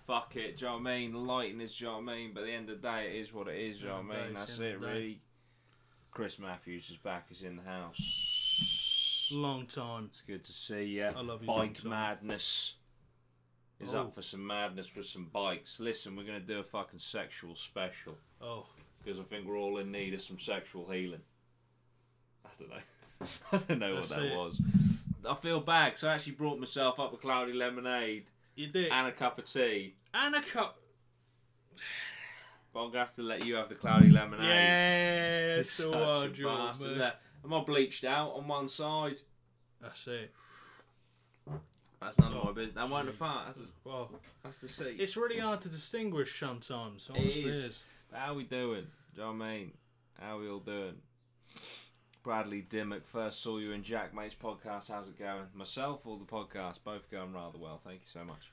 Fuck it, do you know what I mean? The lighting is, do you know what I mean? But at the end of the day, it is what it is, do you know what I mean? That's it, really. Chris Matthews is back, he's in the house. Long time. It's good to see you. I love you. Bike madness is up for some madness with some bikes. Listen, we're going to do a fucking sexual special. Oh. Because I think we're all in need of some sexual healing. I don't know. I don't know what that was. I feel bad because I actually brought myself up a cloudy lemonade. You did. And a cup of tea. And a cup. But I'm going to have to let you have the cloudy lemonade. Yeah, so hard, Am I bleached out on one side? That's it. That's none of my business. That won't fart. That's the seat. It's really hard to distinguish sometimes. Honestly, it is. How we doing? Do you know what I mean? How we all doing? Bradley Dimmock, first saw you in Jack Mate's podcast. How's it going? Myself or the podcast? Both going rather well. Thank you so much.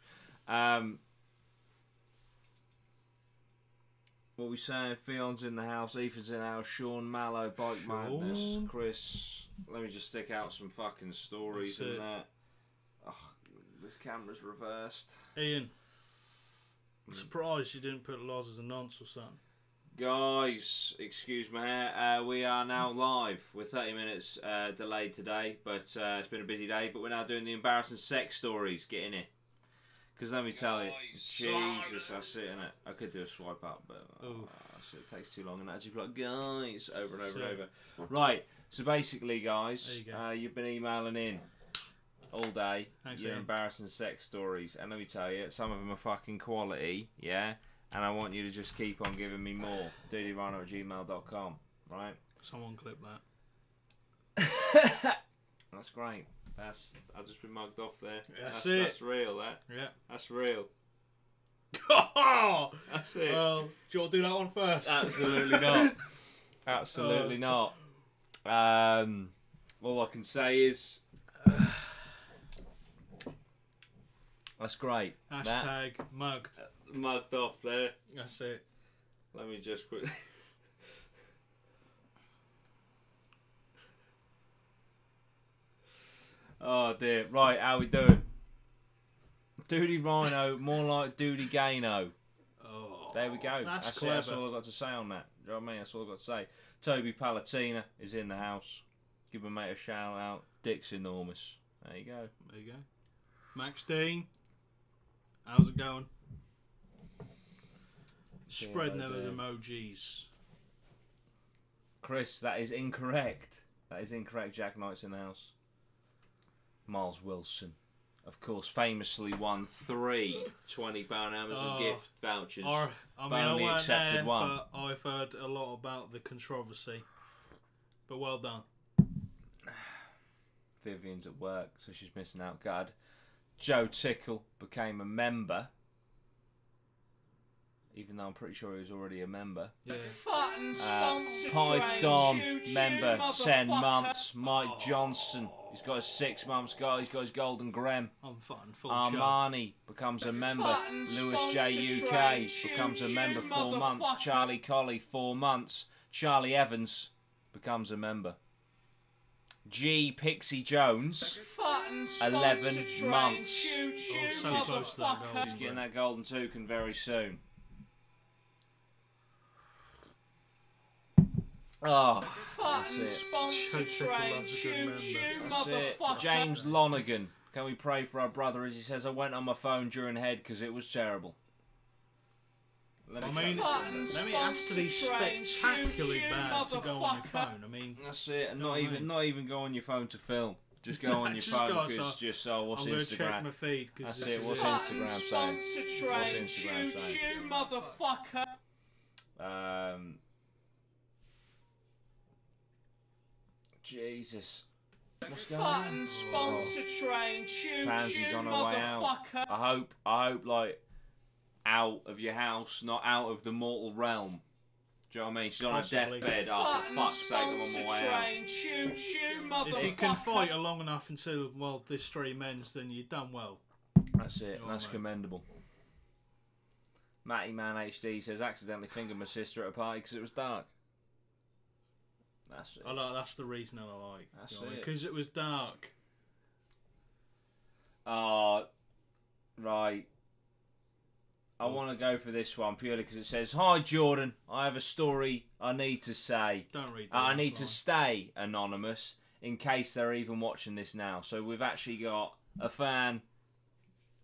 What we saying? Fion's in the house. Ethan's in the house. Sean Mallow, Bike Madness. Chris. Let me just stick out some fucking stories and that. Oh, this camera's reversed. Ian, I'm surprised you didn't put Loz as a nonce or something. Guys, excuse me, we are now live. We're 30 minutes delayed today, but it's been a busy day. But we're now doing the embarrassing sex stories. Get in it. Because let me tell you, Jesus, that's it, innit? I could do a swipe up, but it takes too long. And actually, like, guys, over and over and over. Right, so basically, guys, you've been emailing in all day. Your embarrassing sex stories. And let me tell you, some of them are fucking quality, yeah? And I want you to just keep on giving me more. DudeyRhino@gmail.com, right? Someone clip that. That's great. I've just been mugged off there. That's That's real, that. Yeah. That's real. That's it. Well, do you want to do that one first? Absolutely not. Absolutely not. All I can say is... That's great. Hashtag mugged. Mugged off there. That's it. Let me just quickly... Oh dear. Right, how we doing? Dudey Rhino, more like Dudey Gano. Oh, there we go. That's clever. That's all I've got to say on that. Do you know what I mean? That's all I've got to say. Toby Palatina is in the house. Give my mate a shout out. Dick's enormous. There you go. There you go. Max Dean. How's it going? Spreading those emojis. Chris, that is incorrect. That is incorrect. Jack Knight's in the house. Miles Wilson, of course, famously won 3 £20 Amazon gift vouchers. I only accepted there, one. But I've heard a lot about the controversy. But well done. Vivian's at work, so she's missing out. God. Joe Tickle became a member, even though I'm pretty sure he was already a member. Yeah. Pipe Dom, member, 10 months. Mike Johnson, he's got his 6 months. He's got his Golden Graham. I'm fucking full Armani becomes a member. Lewis J UK becomes a member, 4 months. Charlie Colley, 4 months. Charlie Evans becomes a member. G Pixie Jones, 11 months. She's getting that golden toucan very soon. Oh, that's it. That's it. James Lonergan. Can we pray for our brother? As he says, I went on my phone during head because it was terrible. Let me actually spectacularly bad to go on your phone. I mean, that's it. And not even go on your phone to film. Just go on your phone because just what's I'm Instagram? Check my feed. That's it. What's Instagram saying? What's Instagram saying? You motherfucker. Jesus. What's going on? Pansy's on her way out. I hope, like, out of your house, not out of the mortal realm. Do you know what I mean? She's on her deathbed. Oh, for fuck's sake, I'm on my way out. If you can fight her long enough until, well, this stream ends, then you've done well. That's it. That's commendable. Matty Man HD says, accidentally fingered my sister at a party because it was dark. That's it. That's the reason I like. That's it. Because it was dark. Right. I want to go for this one purely because it says, "Hi Jordan, I have a story I need to say. Don't read that. I need to stay anonymous in case they're even watching this now." So we've actually got a fan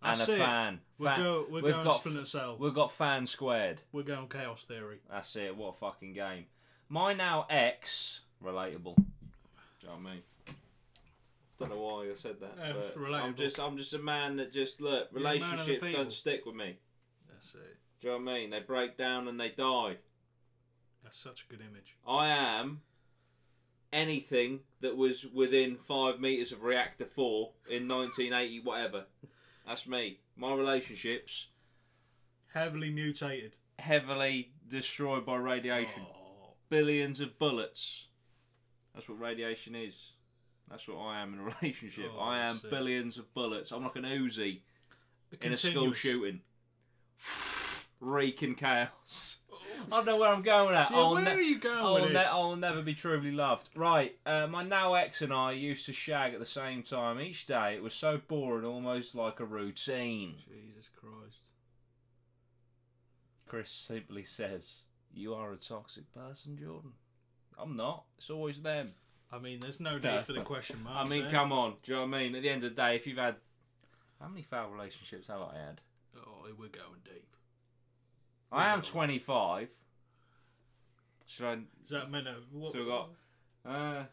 and a fan. We're going Splinter Cell. We've got fan squared. We're going Chaos Theory. That's it. What a fucking game. My now ex, relatable. Do you know what I mean? Don't know why I said that. Yeah, it's but relatable. I'm just a man that just look. You're a man of the Relationships people. don't stick with me. That's it. Do you know what I mean? They break down and they die. That's such a good image. I am anything that was within 5 meters of Reactor 4 in 1980, whatever. That's me. My relationships Heavily mutated. heavily destroyed by radiation. Oh. Billions of bullets. That's what radiation is. That's what I am in a relationship. Oh, I am sick. billions of bullets. I'm like an Uzi in a school Continuous. shooting. Wreaking chaos. I don't know where I'm going at. Yeah, where are you going with this? I'll never be truly loved. Right, my now ex and I used to shag at the same time each day. It was so boring, almost like a routine. Jesus Christ. Chris simply says, "You are a toxic person, Jordan." I'm not. It's always them. I mean, there's no need That's for the not- question mark. I mean, come on. Do you know what I mean? At the end of the day, if you've had... How many failed relationships have I had? Oh, we're going deep. I am 25. Should I... Is that meant to... What, So we've got... Yeah.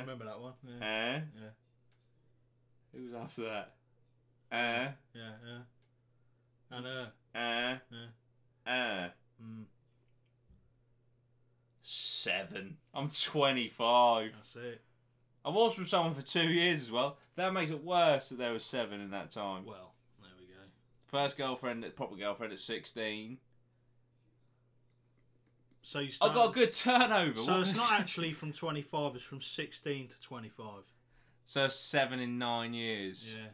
Remember that one? Yeah. Yeah. Who was after that? Yeah. And Yeah. Mm. 7. I'm 25. That's it. I was with someone for 2 years as well. That makes it worse that there was 7 in that time. Well, there we go. First girlfriend, proper girlfriend at 16. So you I start... got a good turnover. So What it's was- not actually from 25, it's from 16 to 25. So 7 in 9 years. Yeah.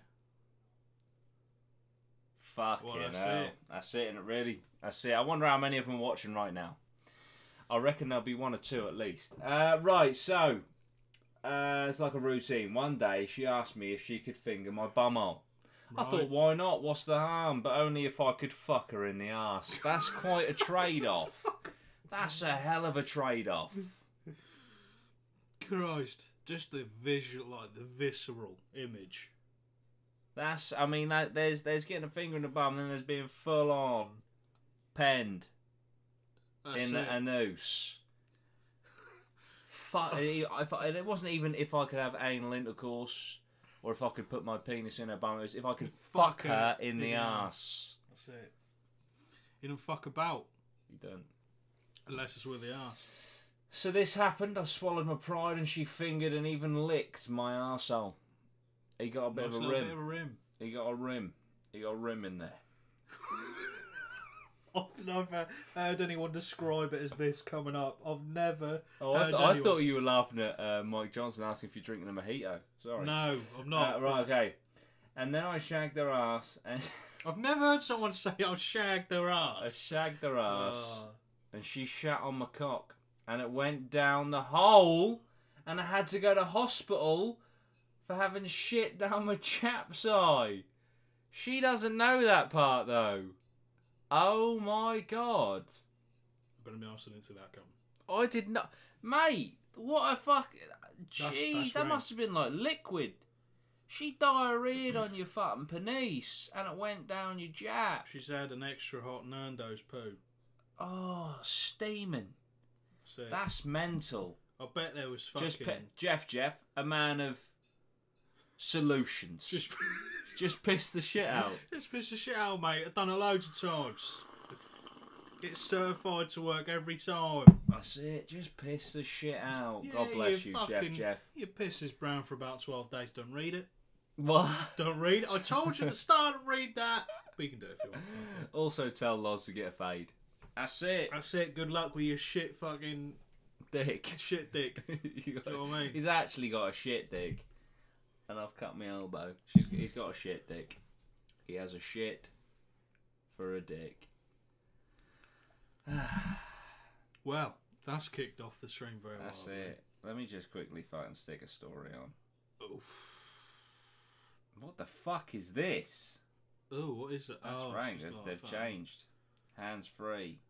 Fucking Well, that's hell. it. That's it, innit, really? That's it. I wonder how many of them are watching right now. I reckon there'll be 1 or 2 at least. Right, so... it's like a routine. One day, she asked me if she could finger my bumhole. I Right. thought, why not? What's the harm? But only if I could fuck her in the arse. That's quite a trade-off. That's a hell of a trade-off. Christ. Just the visual, like the visceral image. That's, I mean, there's getting a finger in the bum, and then there's being full-on penned That's in it. a noose. Fuck, and it wasn't even if I could have anal intercourse or if I could put my penis in her bum. It was if I could fuck her in the arse. That's it. You don't fuck about You don't. unless it's with the ass. So this happened. I swallowed my pride, and she fingered and even licked my arsehole. He got a bit of a rim. Bit of a rim. He got a rim. He got a rim in there. I've never heard anyone describe it as this coming up. I've never. Oh, heard I anyone- thought you were laughing at Mike Johnson asking if you're drinking a mojito. Sorry. No, I'm not. Right, okay. And then I shagged her ass, and I've never heard someone say I've shagged their I ass. shagged her ass, Oh. and she shat on my cock, and it went down the hole, and I had to go to hospital for having shit down my chap's eye. She doesn't know that part though. Oh my god. I'm gonna be honest, I didn't see that coming. I did not, mate. What a fuck. Gee, that's that right. must have been like liquid. She diarrheaed on your fucking penis, and it went down your jap. She's had an extra hot Nando's poo. Oh, steaming. So That's mental. I bet there was fucking. Jeff, a man of solutions. Just piss the shit out. Just piss the shit out, mate. I've done it loads of times. It's certified to work every time. That's it. Just piss the shit out. Yeah, God bless you, fucking- Jeff. Your piss is brown for about 12 days. Don't read it. What? Don't read it. I told you at the start to read that. But you can do it if you want. Also tell Loz to get a fade. That's it. That's it. Good luck with your shit fucking Dick. shit dick. You got- Do you know what I mean? He's actually got a shit dick. And I've cut my elbow. He's got a shit dick. He has a shit for a dick. Well, that's kicked off the stream very well. That's it. Let me just quickly fucking stick a story on. Oof. What the fuck is this? Oh, what is it? That's right. They've changed. Hands free.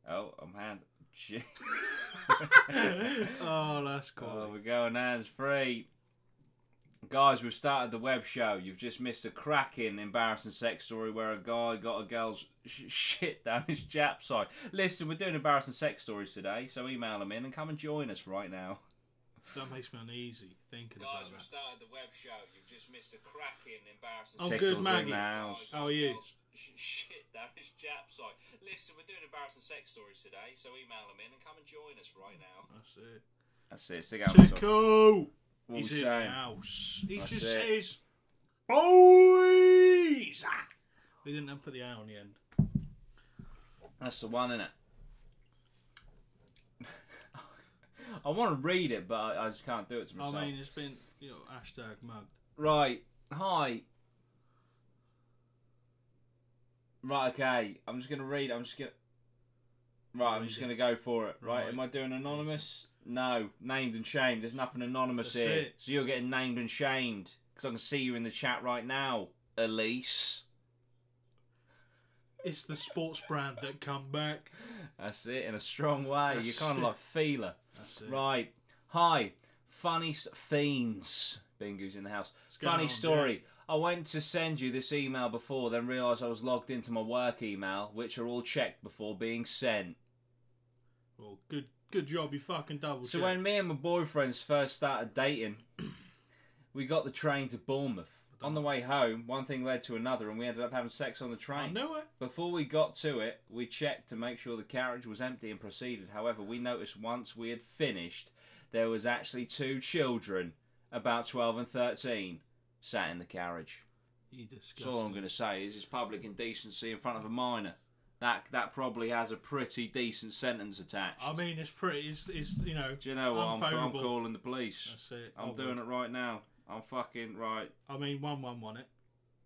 Oh, I'm hand. Oh, that's cool. Oh, we're going hands free. Guys, we've started the web show. You've just missed a cracking, embarrassing sex story where a guy got a girl's shit down his jap side. Listen, we're doing embarrassing sex stories today, so email them in and come and join us right now. That makes me uneasy thinking about that. Guys, we've started the web show. You've just missed a cracking, embarrassing sex story. I'm good, Maggie. How are you? Shit down his jap side. Listen, we're doing embarrassing sex stories today, so email them in and come and join us right now. That's it. That's it. Stick out the Sicko! He's in the house. He just says, boys! We didn't put the A on the end. That's the one, innit? I want to read it, but I just can't do it to myself. I mean, it's been, hashtag mugged. Right. Hi. Right, okay. I'm just going to read it. I'm just going to go for it. Right. Am I doing anonymous? No. Named and shamed. There's nothing anonymous That's here. it. So you're getting named and shamed. Because I can see you in the chat right now, Elise. It's the sports brand that come back. That's it, in a strong way. That's You're kind of like Feeler. That's it. Right. Hi. Funny fiends. Bingo's in the house. Funny story. I went to send you this email before, then realised I was logged into my work email, which are all checked before being sent. Well, good job, you fucking double checked. So when me and my boyfriends first started dating, we got the train to Bournemouth. On the way home, one thing led to another, and we ended up having sex on the train. I knew it. Before we got to it, we checked to make sure the carriage was empty and proceeded. However, we noticed once we had finished, there was actually 2 children, about 12 and 13, sat in the carriage. You disgusting. That's all I'm going to say is it's public indecency in front of a minor. That probably has a pretty decent sentence attached. I mean, it's pretty. It's Do you know what? I'm calling the police. That's it. I'm doing it right now. I'm fucking right. I mean, 111 it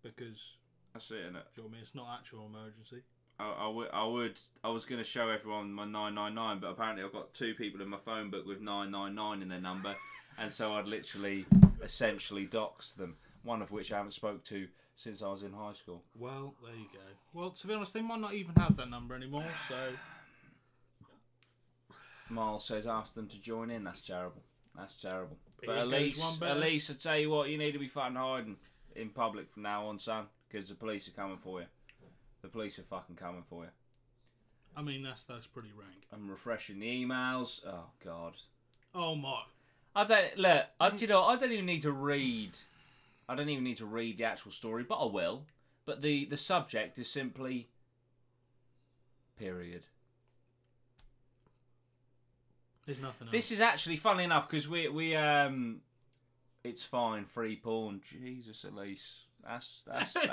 because that's it, innit? Do you know what I mean? It's not actual emergency. I was going to show everyone my 999, but apparently I've got 2 people in my phone book with 999 in their number, and so I'd literally essentially doxed them. One of which I haven't spoke to since I was in high school. Well, there you go. Well, to be honest, they might not even have that number anymore, so... Miles says ask them to join in. That's terrible. That's terrible. But at least I tell you what, you need to be fucking hiding in public from now on, son, because the police are coming for you. The police are fucking coming for you. I mean, that's pretty rank. I'm refreshing the emails. Oh, God. Oh, my. I don't even need to read... I don't even need to read the actual story, but I will. But the subject is simply... period. There's nothing else. This is actually, funnily enough, because we it's fine, free porn. Jesus, Elise. That's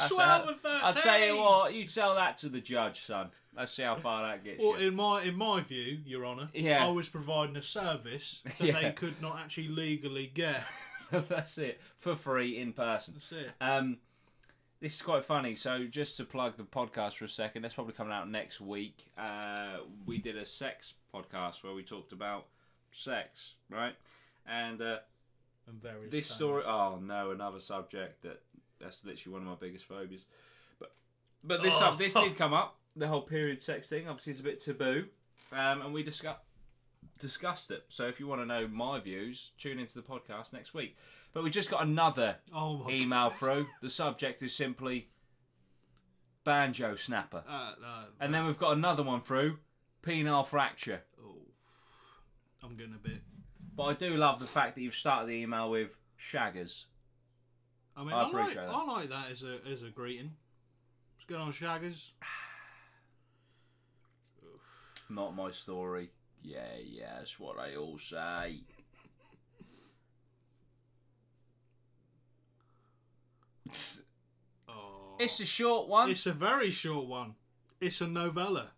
12 and 13. I'll tell you what, you tell that to the judge, son. Let's see how far that gets well, you. in my view, Your Honour, yeah. I was providing a service that they could not actually legally get. That's it. For free, in person. That's it. This is quite funny. So just to plug the podcast for a second, that's probably coming out next week. We did a sex podcast where we talked about sex, right? And various this times. story... Oh, no, another subject that's literally one of my biggest phobias. But this did come up. The whole period sex thing, obviously, is a bit taboo. And we discussed it. So if you want to know my views, tune into the podcast next week. But we just got another email through. The subject is simply banjo snapper. And then we've got another one through, penile fracture. Oh, I'm getting a bit. But I do love the fact that you've started the email with shaggers. I mean, I appreciate that. I like that as a greeting. What's going on, shaggers? Not my story. Yeah, that's what they all say. Oh, it's a short one. It's a very short one. It's a novella.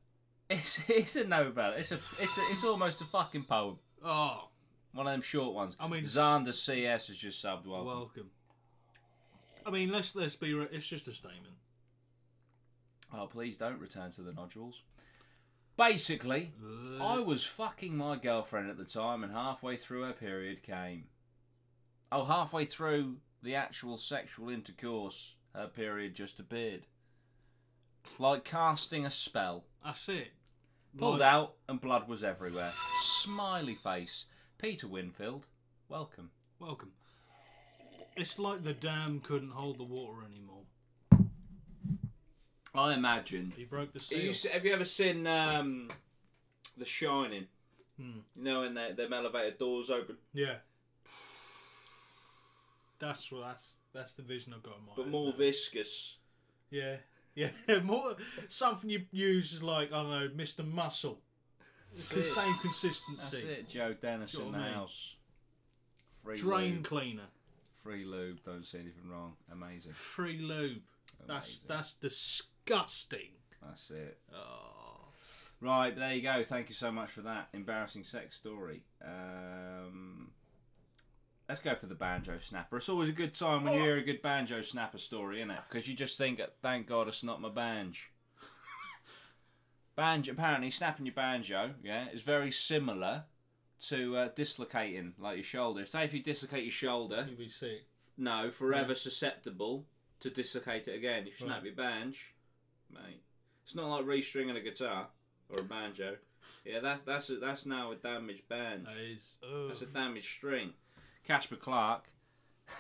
It's a novella. It's almost a fucking poem. Oh, one of them short ones. I mean, Xander CS has just subbed. Welcome. I mean, let's be. It's just a statement. Oh, please don't return to the nodules. Basically, I was fucking my girlfriend at the time, and halfway through her period came. Oh, halfway through the actual sexual intercourse, her period just appeared. Like casting a spell. That's it. Pulled out and blood was everywhere. Smiley face. Peter Winfield, welcome. Welcome. It's like the dam couldn't hold the water anymore. I imagine. He broke the seal. Have you ever seen The Shining? You know when them elevator doors open? Yeah. That's the vision I've got in mind. But more viscous. Yeah. Yeah, more something you use is like, I don't know, Mr. Muscle. It's the same consistency. That's it, Joe Dennis in the house. Free Drain lube. cleaner. Free lube, don't see anything wrong. Amazing. Free lube. Amazing. That's disgusting. That's it. Oh. Right, there you go. Thank you so much for that embarrassing sex story. Let's go for the banjo snapper. It's always a good time when you hear a good banjo snapper story, isn't it? Because you just think, thank God it's not my banjo. Banjo, apparently, snapping your banjo, yeah, is very similar to dislocating, like your shoulder. Say if you dislocate your shoulder, You'll be sick. no, forever susceptible to dislocate it again. If you snap your banjo, mate, it's not like restringing a guitar or a banjo. Yeah, that's now a damaged banjo. That is. That's a damaged string. Casper Clark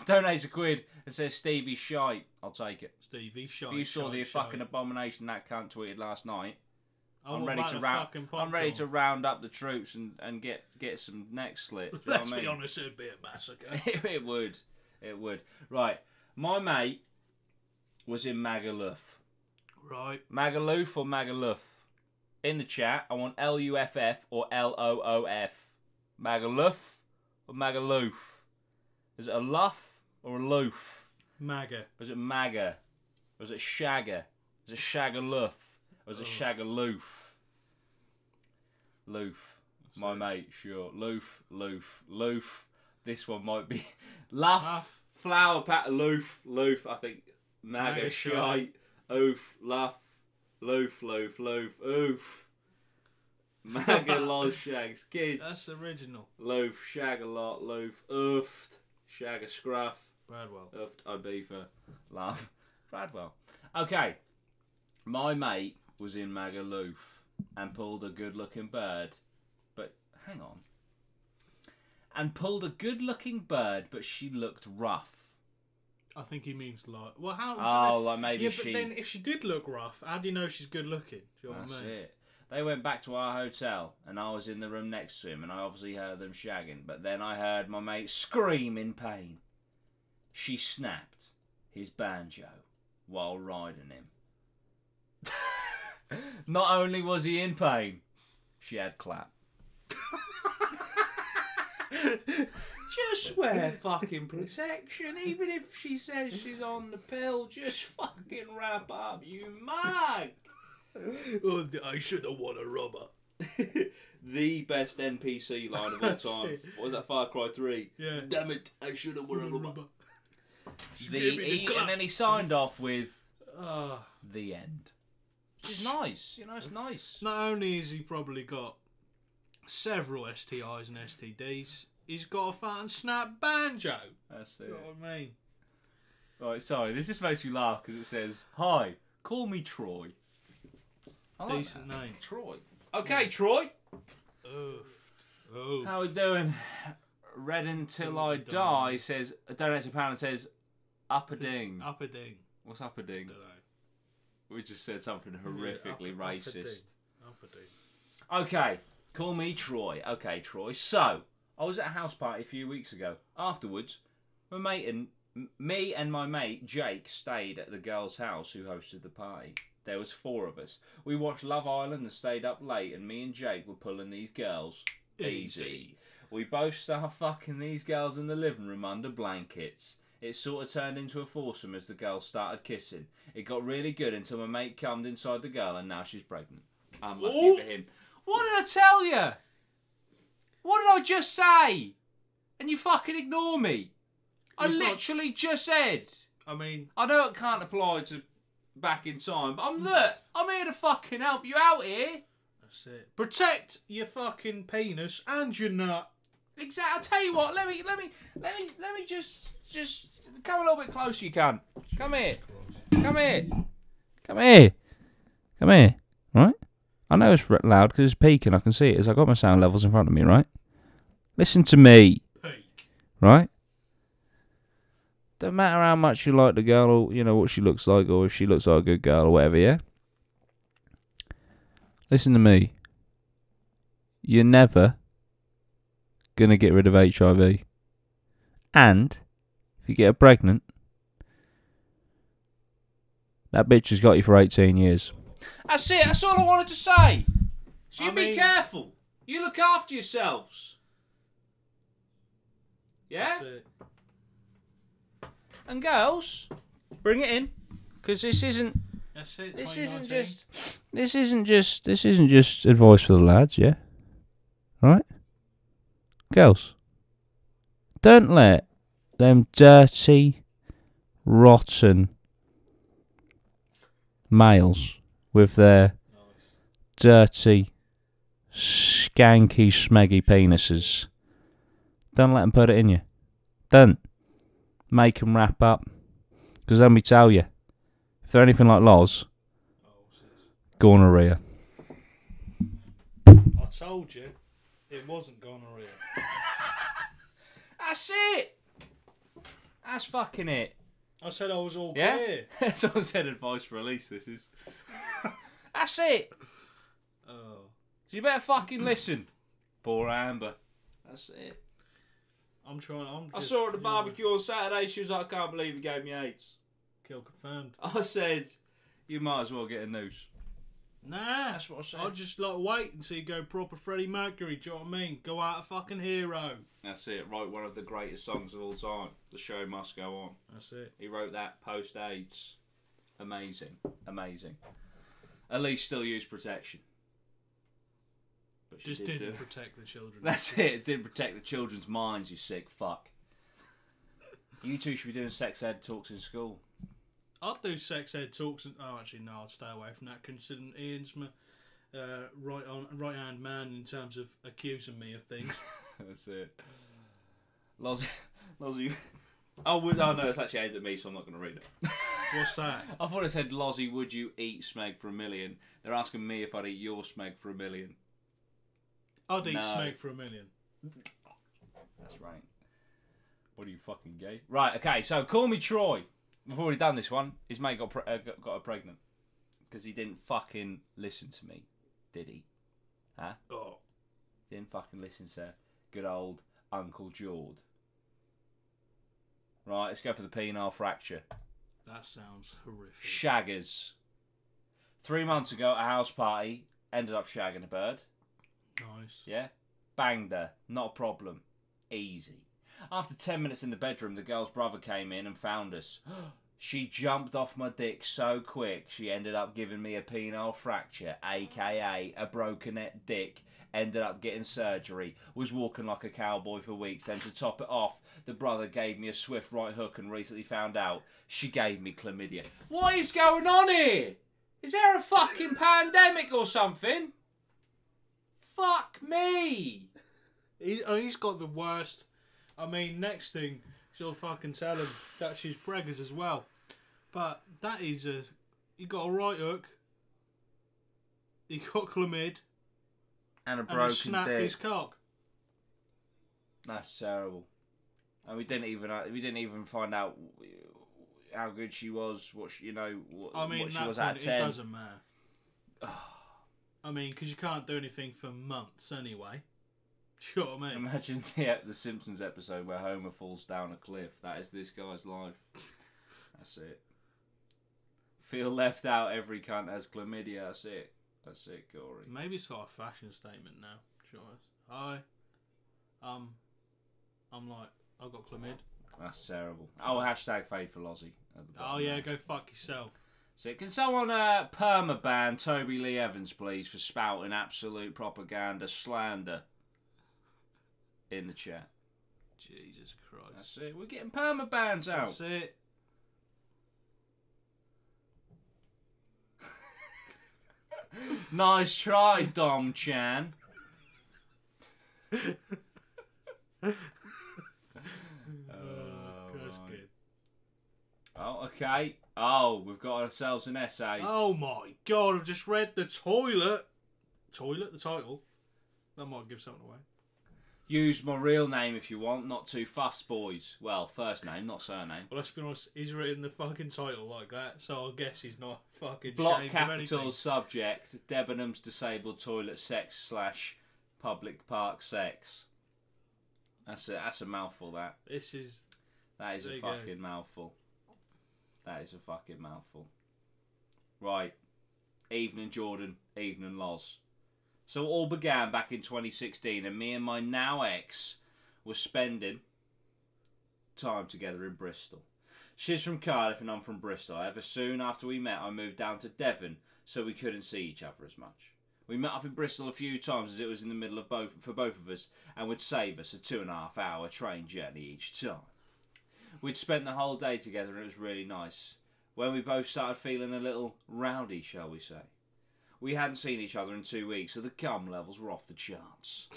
donates £1 and says Stevie shite. I'll take it. Stevie shite. If you saw the fucking abomination that cunt tweeted last night, I'm ready to round up the troops and get some necks slit. Let's be honest, it'd be a massacre. It would. Right, my mate was in Magaluf. Right. Magaluf or Magaluf? In the chat, I want LUFF or LOOF. Magaluf or Magaluf? Is it a luff or a loof? Maga. Or is it Maga? Or is it Shagger? Is it Shagaluf? Or is it Shagaloof? Loof. My mate, sure. Loof. This one might be Luff. Flower pat Loof. I think Maga shite. Oof. Luff. Loof. Oof. Maga loz shags. Kids. That's original. Loof. Shag a lot. Loof. Oofed. Shag a scruff. Bradwell. Oofed. Ibiza. Laugh. Bradwell. Okay. My mate was in Magaluf and pulled a good-looking bird. But, hang on. And pulled a good-looking bird, but she looked rough. I think he means like... Well, how... Oh, like maybe But then if she did look rough, how do you know she's good-looking? Do you know what I mean? it. They went back to our hotel, and I was in the room next to him, and I obviously heard them shagging. But then I heard my mate scream in pain. She snapped his banjo while riding him. Not only was he in pain, she had clap. Just wear fucking protection, even if she says she's on the pill. Just fucking wrap up, you mug. Oh, I should have won a rubber. The best NPC line of all time. What was that? Far Cry 3. Yeah. Damn it! I should have won a rubber. And then he signed off with Ah. the end. Which is nice, you know, it's nice. Not only has he probably got several STIs and STDs, he's got a fat and snap banjo. That's it. You know what I mean? Right, sorry, this just makes me laugh because it says, "Hi, call me Troy." I like Decent that. name. Troy. Okay, Troy. Oof. How we doing? Red until I die says, donates £1 and says, up a ding. Up a ding. What's up a ding? Don't know. We just said something horrifically racist. Up a ding. Okay, call me Troy. Okay, Troy. So, I was at a house party a few weeks ago. Afterwards, me and my mate Jake stayed at the girl's house who hosted the party. There was 4 of us. We watched Love Island and stayed up late, and me and Jake were pulling these girls easy. We both started fucking these girls in the living room under blankets. It sort of turned into a foursome as the girls started kissing. It got really good until my mate cummed inside the girl, and now she's pregnant. Unlucky for him. What did I tell you? What did I just say? And you fucking ignore me. I literally just said. I mean, I know it can't apply to back in time, but I'm here to fucking help you out here. That's it. Protect your fucking penis and your nut. Exactly. I'll tell you what. Let me just come a little bit closer. You can. Come here. Come here. Come here. Come here, right? I know it's loud because it's peaking. I can see it as I got my sound levels in front of me, right? Listen to me, Peak. right? Don't matter how much you like the girl or, you know, what she looks like or if she looks like a good girl or whatever, yeah? Listen to me. You're never going to get rid of HIV. And if you get her pregnant, that bitch has got you for 18 years. That's it. That's all I wanted to say. So you I be mean- careful. You look after yourselves. Yeah? That's it. And girls, bring it in. Because this isn't... That's it. This 2019. Isn't just advice for the lads, yeah? Right? Girls, don't let them dirty, rotten males with their dirty, skanky, smeggy penises. Don't let them put it in you. Don't make them wrap up. Because let me tell you, if they're anything like Loz, gonorrhea. I told you, it wasn't gonorrhea. That's it. That's fucking it. I said I was all Yeah? clear. Someone said advice for Elise, this is. That's it. Oh. So you better fucking listen. Poor Amber. That's it. I'm trying. I saw her at the barbecue on Saturday. She was like, I can't believe you gave me AIDS. Kill confirmed. I said, you might as well get a noose. Nah. That's what I said. I'll just like wait until you go proper Freddie Mercury. Do you know what I mean? Go out a fucking hero. That's it. Wrote one of the greatest songs of all time. The show must go on. That's it. He wrote that post-AIDS. Amazing. Amazing. Elise still used protection. But she Just did didn't do- protect the children. That's it. It didn't protect the children's minds, you sick fuck. You two should be doing sex ed talks in school. I'd do sex ed talks. Oh, actually, no. I'd stay away from that, considering Ian's my right hand man in terms of accusing me of things. That's it. Lozzie. Oh no, it's actually aimed at me, so I'm not going to read it. What's that? I thought it said, Lozzie, would you eat Smeg for $1 million? They're asking me if I'd eat your Smeg for $1 million. I'd eat No. Smeg for $1 million. That's right. What are you, fucking gay? Right, okay, so Call Me Troy. We've already done this one. His mate got her pregnant. Because he didn't fucking listen to me, did he? Huh? Oh. Didn't fucking listen to good old Uncle Jord. Right, let's go for the penile fracture. That sounds horrific. Shaggers. 3 months ago at a house party, ended up shagging a bird. Nice. Yeah? Banged her. Not a problem. Easy. After 10 minutes in the bedroom, the girl's brother came in and found us. She jumped off my dick so quick, she ended up giving me a penile fracture, aka a broken dick. Ended up getting surgery. Was walking like a cowboy for weeks. Then to top it off, the brother gave me a swift right hook and recently found out she gave me chlamydia. What is going on here? Is there a fucking pandemic or something? Fuck me. He's got the worst. I mean, next thing, she'll fucking tell him that she's preggers as well. But that is a... You got a right hook. He got chlamyd. And a And he broken snapped dick. his cock. That's terrible. And we didn't even find out how good she was. What she, I mean, what she that was point, at it 10. doesn't matter. I mean, because you can't do anything for months anyway. Do you know what I mean? Imagine the Simpsons episode where Homer falls down a cliff. That is this guy's life. That's it. Feel left out. Every cunt has chlamydia. That's it. That's it, Corey. Maybe it's like a fashion statement now. Sure. Hi. I'm like, I've got chlamyd. That's terrible. Oh, hashtag fade for Lozzie. Oh yeah, go fuck yourself. So can someone permaban Toby Lee Evans, please, for spouting absolute propaganda slander in the chat? Jesus Christ. That's it. We're getting permabans out. That's it. Nice try, Dom Chan. That's right. good. Oh, okay. Oh, we've got ourselves an essay. Oh my god, I've just read the toilet. Toilet, the title. That might give something away. Use my real name if you want, not too fussed, boys. Well, first name, not surname. Well, let's be honest, he's written the fucking title like that, so I guess he's not fucking Block ashamed of anything. capitals subject, Debenhams disabled toilet sex / public park sex. That's a mouthful, that. That is A fucking mouthful. That is a fucking mouthful. Right. Evening Jordan, evening Loz. So it all began back in 2016, and me and my now ex were spending time together in Bristol. She's from Cardiff and I'm from Bristol. However, soon after we met, I moved down to Devon, so we couldn't see each other as much. We met up in Bristol a few times as it was in the middle of both of us, and would save us a 2.5 hour train journey each time. We'd spent the whole day together and it was really nice. When we both started feeling a little rowdy, shall we say. We hadn't seen each other in 2 weeks, so the cum levels were off the charts.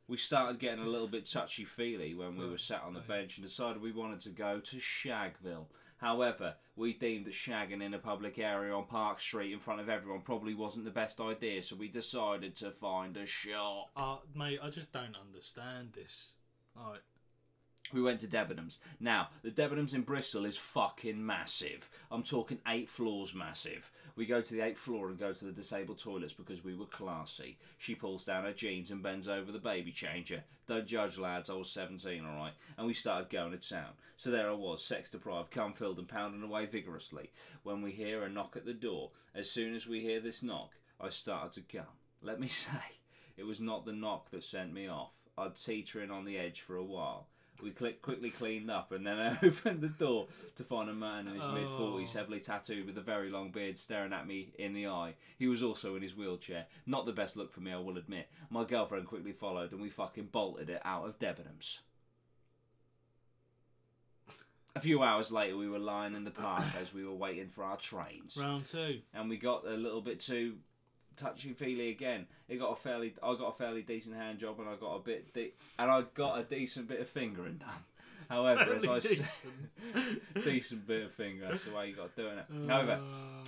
We started getting a little bit touchy-feely when we were sat on the bench and decided we wanted to go to Shagville. However, we deemed that shagging in a public area on Park Street in front of everyone probably wasn't the best idea, so we decided to find a shop. Mate, I just don't understand this. Alright. We went to Debenhams. Now, the Debenhams in Bristol is fucking massive. I'm talking 8 floors massive. We go to the 8th floor and go to the disabled toilets because we were classy. She pulls down her jeans and bends over the baby changer. Don't judge, lads, I was 17, alright? And we started going to town. So there I was, sex deprived, cum-filled and pounding away vigorously. When we hear a knock at the door, as soon as we hear this knock, I started to cum. Let me say, it was not the knock that sent me off. I'd teetering on the edge for a while. We quickly cleaned up and then I opened the door to find a man in his mid-40s, heavily tattooed with a very long beard, staring at me in the eye. He was also in his wheelchair. Not the best look for me, I will admit. My girlfriend quickly followed and we fucking bolted it out of Debenhams. A few hours later we were lying in the park as we were waiting for our trains. Round 2. And we got a little bit too touchy-feely again. I got a fairly decent hand job, and I got a decent bit of fingering done. However, as I said, decent bit of finger. That's the way you got to do it. However,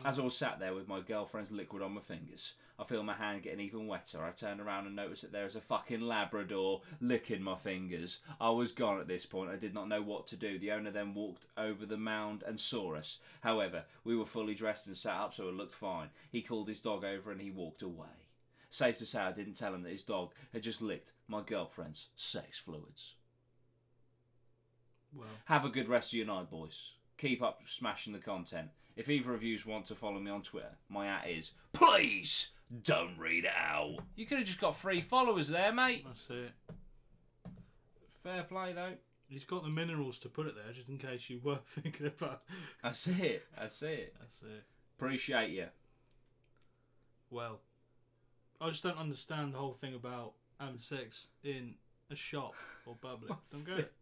as I was sat there with my girlfriend's liquid on my fingers, I feel my hand getting even wetter. I turned around and noticed that there is a fucking Labrador licking my fingers. I was gone at this point. I did not know what to do. The owner then walked over the mound and saw us. However, we were fully dressed and sat up, so it looked fine. He called his dog over and he walked away. Safe to say I didn't tell him that his dog had just licked my girlfriend's sex fluids. Well, have a good rest of your night, boys. Keep up smashing the content. If either of you want to follow me on Twitter, my @ is please don't read it out. You could have just got 3 followers there, mate. that's it. Fair play, though. He's got the minerals to put it there, just in case you were thinking about. That's it. That's it. Appreciate you. Well, I just don't understand the whole thing about having sex in a shop or public. Don't get it.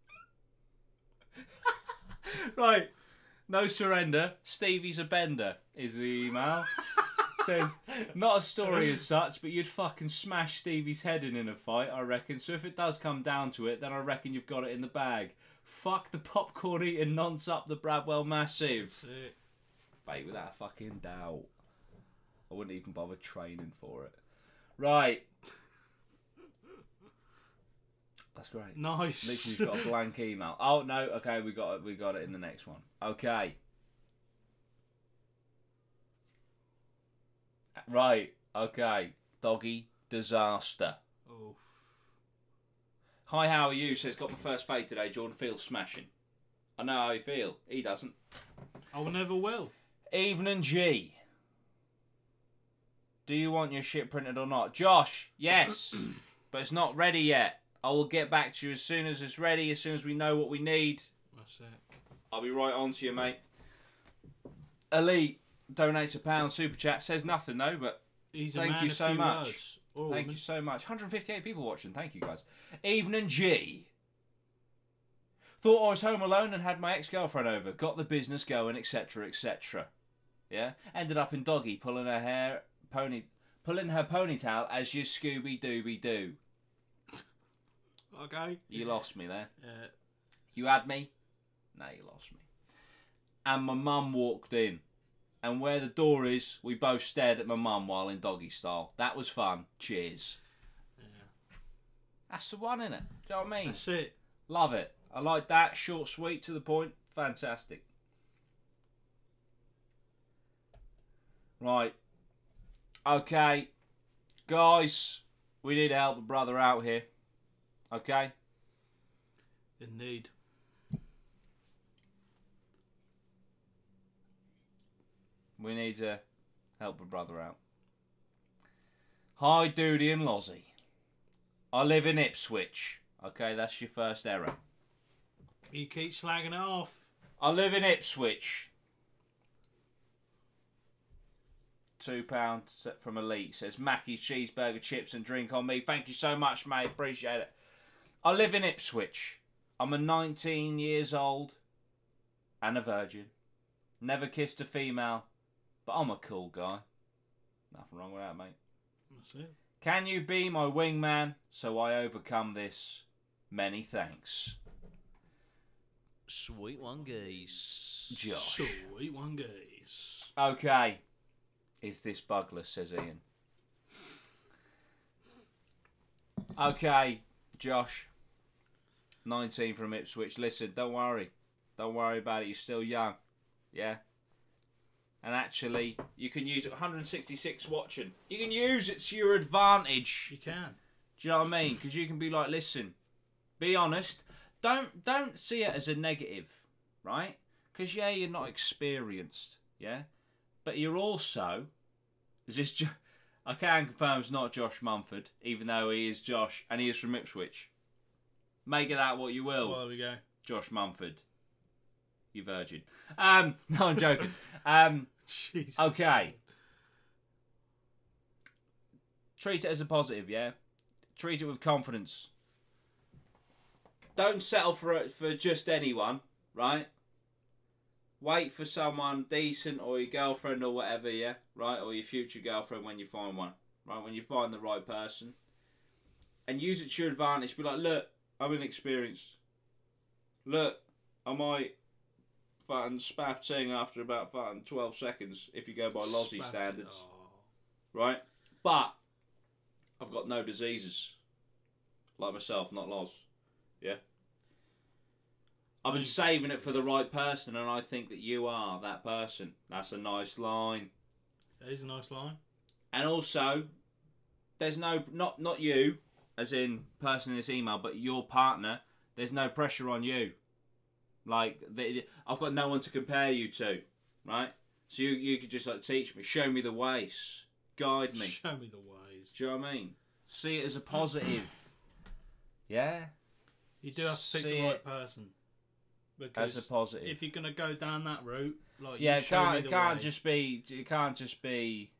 Right. No surrender. Stevie's a bender is the email. Says, not a story as such, but you'd fucking smash Stevie's head in a fight, I reckon. So if it does come down to it, then I reckon you've got it in the bag. Fuck the popcorn eating nonce up the Bradwell Massive. That's it. Mate, without a fucking doubt. I wouldn't even bother training for it. Right. That's great. Nice. At least we've got a blank email. Oh no, okay, we got it in the next one. Okay. Right, okay. Doggy disaster. Oh. Hi, how are you? Says got my first fade today. Jordan feels smashing. I know how you feel. He doesn't. I never will. Evening G. Do you want your shit printed or not? Josh, yes. But it's not ready yet. I will get back to you as soon as it's ready, as soon as we know what we need. That's it. I'll be right on to you, mate. Elite donates £1 super chat. Says nothing though, but He's a thank man you of so few much. words. Or Thank woman. you so much. 158 people watching. Thank you guys. Evening G. Thought I was home alone and had my ex-girlfriend over. Got the business going, etc., etc. Yeah. Ended up in doggy, pulling her ponytail as you Scooby Dooby Doo. Okay. You lost me there. Yeah. You had me? No, you lost me. and my mum walked in. And where the door is, we both stared at my mum while in doggy style. That was fun. Cheers. Yeah. That's the one, innit? Do you know what I mean? That's it. Love it. I like that. Short, sweet, to the point. Fantastic. Right. Okay. Guys, we need to help a brother out here. Okay? Indeed. We need to help a brother out. Hi, Dudey and Lozzie. I live in Ipswich. Okay, that's your first error. You keep slagging it off. I live in Ipswich. £2 from Elite. Says Mackey's cheeseburger, chips and drink on me. Thank you so much, mate. Appreciate it. I live in Ipswich. I'm a 19 years old and a virgin. Never kissed a female, but I'm a cool guy. Nothing wrong with that, mate. That's it. Can you be my wingman so I overcome this? Many thanks. Sweet one, geese. Josh. Sweet one, guys. Okay. Is this bugler, says Ian. Okay, Josh. 19 from Ipswich. Listen, don't worry. Don't worry about it. You're still young. Yeah? And actually, you can use 166 watching. You can use it to your advantage. You can. Do you know what I mean? Because you can be like, listen, be honest. Don't see it as a negative, right? Because, yeah, you're not experienced, yeah? But you're also... I can confirm it's not Josh Mumford, even though he is Josh, and he is from Ipswich. Make of that what you will. Well, there we go. Josh Mumford. You virgin. No, I'm joking. Jesus. Okay. Treat it as a positive, yeah? Treat it with confidence. Don't settle for just anyone, right? Wait for someone decent or your girlfriend or whatever, yeah? Right? Or your future girlfriend when you find one. Right? When you find the right person. And use it to your advantage. Be like, look, I'm inexperienced. Look, I might fucking spaff ting after about fucking 12 seconds if you go by Lozzie standards. Oh. Right? But I've got no diseases. Like myself, not Loz. Yeah? I've been saving it for the right person, and I think that you are that person. That's a nice line. That is a nice line. And also, there's no... Not you, as in person in this email, but your partner. There's no pressure on you. Like, I've got no one to compare you to, right? So you could just like teach me, show me the ways, guide me. Show me the ways. Do you know what I mean? See it as a positive. Yeah? You do have to pick See the it right person. Because as a positive. if you're gonna go down that route, like Yeah, you show me it the can't way. just be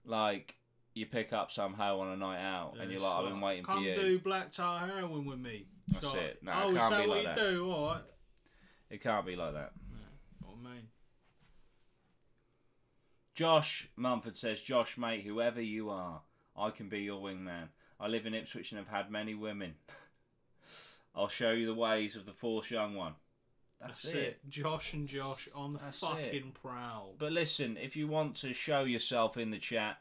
like you pick up some hoe on a night out and you're like, I've been waiting for you. Come do black tar heroin with me. That's So, it. No, oh, it is can't that be what like you that. do? All right. It can't be like that. What I mean. Josh Mumford says, Josh, mate, whoever you are, I can be your wingman. I live in Ipswich and have had many women. I'll show you the ways of the fourth young one. That's it. Josh and Josh on the That's fucking it. prowl. But listen, if you want to show yourself in the chat,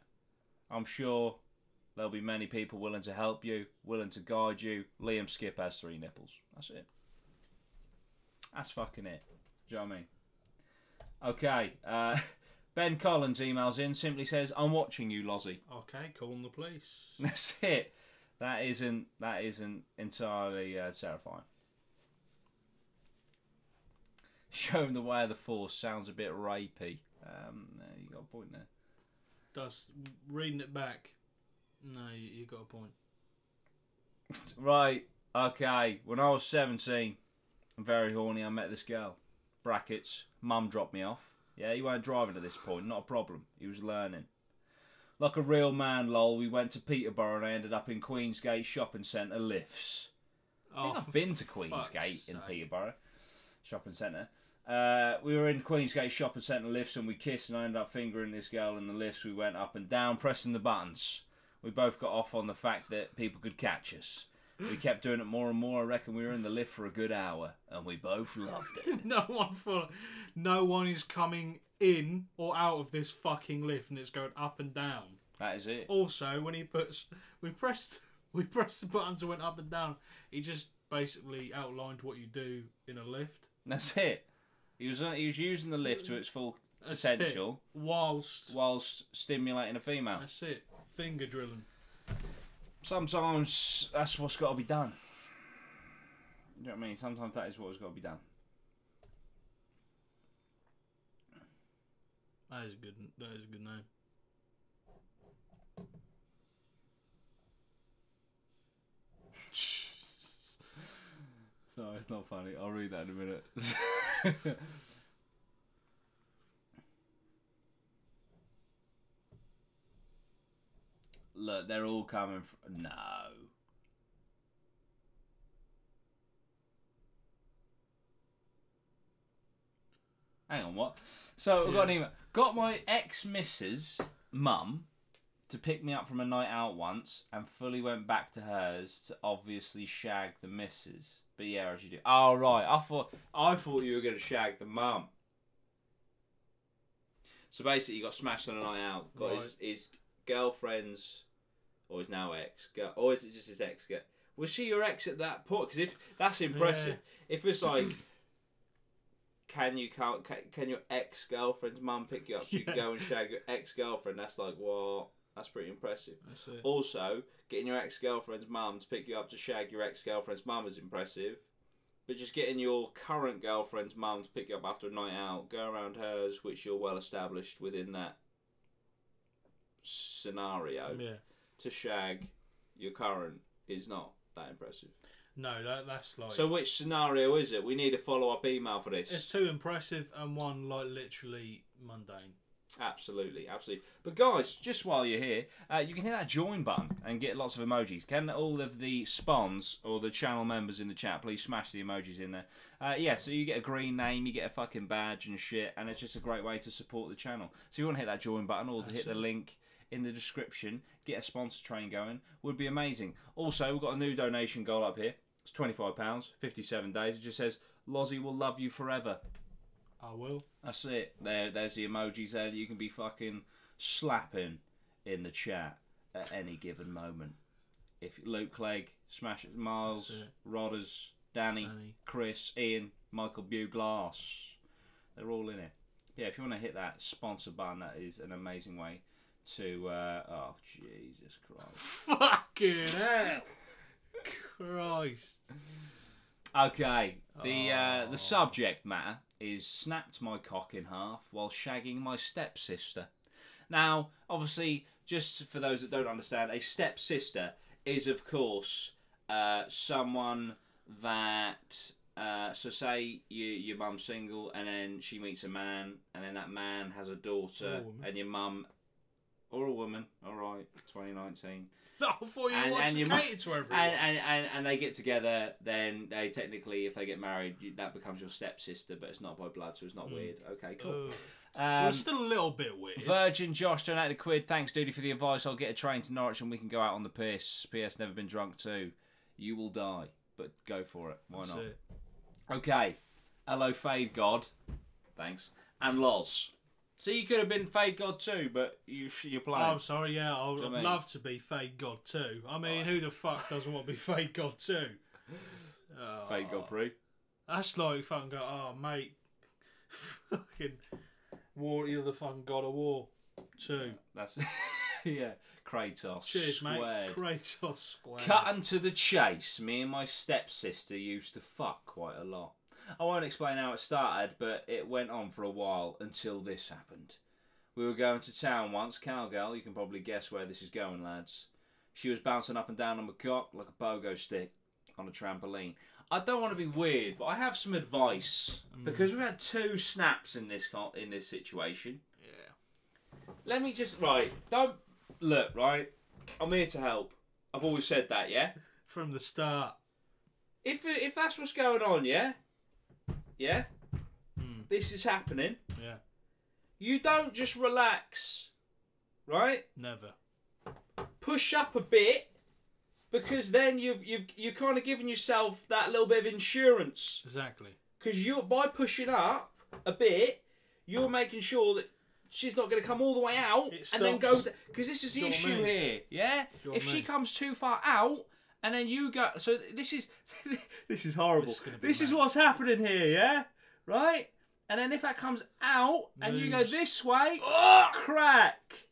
I'm sure there'll be many people willing to help you, willing to guide you. Liam Skip has 3 nipples. That's it. That's fucking it. Do you know what I mean? Okay. Ben Collins emails in, simply says, I'm watching you, Lozzie. Okay, calling the police. That's it. That isn't entirely terrifying. Show him the way of the force sounds a bit rapey. You got a point there. Does reading it back? No, you got a point. Right. Okay. When I was 17, I'm very horny. I met this girl. Brackets. Mum dropped me off. Yeah, he weren't driving at this point. Not a problem. He was learning. Like a real man, lol. We went to Peterborough and I ended up in Queensgate Shopping Centre lifts. I think I've been to Queensgate in Peterborough Shopping Centre. We were in Queensgate Shopping Centre lifts and we kissed and I ended up fingering this girl in the lifts. We went up and down pressing the buttons. We both got off on the fact that people could catch us. We kept doing it more and more. I reckon we were in the lift for a good hour, and we both loved it. No one is coming in or out of this fucking lift, and it's going up and down. That is it. Also, when we pressed the buttons that went up and down, he just basically outlined what you do in a lift. That's it. He was using the lift to its full potential, whilst stimulating a female. That's it. Finger drilling. Sometimes that's what's got to be done. You know what I mean? Sometimes that is what's got to be done. That is a good name. Sorry, it's not funny. I'll read that in a minute. Look, they're all coming from... No. Hang on, what? So, I've got an email. Got my ex-missus' mum to pick me up from a night out once and fully went back to hers to obviously shag the missus. But yeah, as you do. Oh, right. I thought you were going to shag the mum. So basically, he got smashed on a night out. Got his girlfriend's... Or his now ex, or is it just his ex? Was she your ex at that point? Because if that's impressive, if it's like, can your ex girlfriend's mum pick you up so you can go and shag your ex girlfriend? That's like, well, that's pretty impressive. That's it. Also, getting your ex girlfriend's mum to pick you up to shag your ex girlfriend's mum is impressive. But just getting your current girlfriend's mum to pick you up after a night out, go around hers, which you're well established within that scenario. Yeah. To shag your current is not that impressive. No, that's like... So which scenario is it? We need a follow-up email for this. It's too impressive and one, like, literally mundane. Absolutely, absolutely. But guys, just while you're here, you can hit that join button and get lots of emojis. Can all of the spawns or the channel members in the chat please smash the emojis in there? Yeah, so you get a green name, you get a fucking badge and shit, and it's just a great way to support the channel. So you want to hit that join button or hit the link in the description, get a sponsor train going, would be amazing. Also, we've got a new donation goal up here. It's £25, 57 days. It just says, Lozzie will love you forever. I will. That's it. There's the emojis there that you can be fucking slapping in the chat at any given moment. If Luke Clegg, Smash It, Miles, Rodders, Danny, Chris, Ian, Michael Buglass, they're all in it. Yeah, if you want to hit that sponsor button, that is an amazing way to oh Jesus Christ. Fucking hell. Christ. Okay. The subject matter is snapped my cock in half while shagging my stepsister. Now, obviously, just for those that don't understand, a stepsister is of course someone that so say your mum's single and then she meets a man and then that man has a daughter and your mum or a woman, alright, 2019. No, I thought you watched catered to everyone. And they get together, then they technically, if they get married, that becomes your stepsister, but it's not by blood, so it's not weird. Okay, cool. Well, it's still a little bit weird. Virgin Josh donated £1. Thanks, Dudey, for the advice. I'll get a train to Norwich and we can go out on the piss. PS, never been drunk too. You will die, but go for it. Why not? It. Okay. Hello, Fade God. Thanks. And Loz. So you could have been Fade God too, but you're playing. Oh, I'm sorry, yeah. I'd love to be Fade God too. I mean, who the fuck doesn't want to be Fade God too? Fade God 3? That's like fucking go, oh, mate. Fucking war, you're the fucking God of War 2. That's yeah. Kratos. Cheers, squared. mate. Kratos squared. Cutting to the chase, me and my stepsister used to fuck quite a lot. I won't explain how it started, but it went on for a while until this happened. We were going to town once, cowgirl, you can probably guess where this is going, lads. She was bouncing up and down on my cock like a pogo stick on a trampoline. I don't want to be weird, but I have some advice, because we've had 2 snaps in this situation. Yeah. Let me just, don't, look, right, I'm here to help. I've always said that, yeah? From the start. If that's what's going on, yeah? Yeah? This is happening. Yeah. You don't just relax, right? Never. Push up a bit because then you're kind of giving yourself that little bit of insurance. Exactly. Because by pushing up a bit, you're making sure that she's not going to come all the way out and then go. Because this is the issue here, yeah. If she comes too far out and then you go, so this is this is horrible. This is what's happening here, yeah, right. And then if that comes out and you go this way, crack.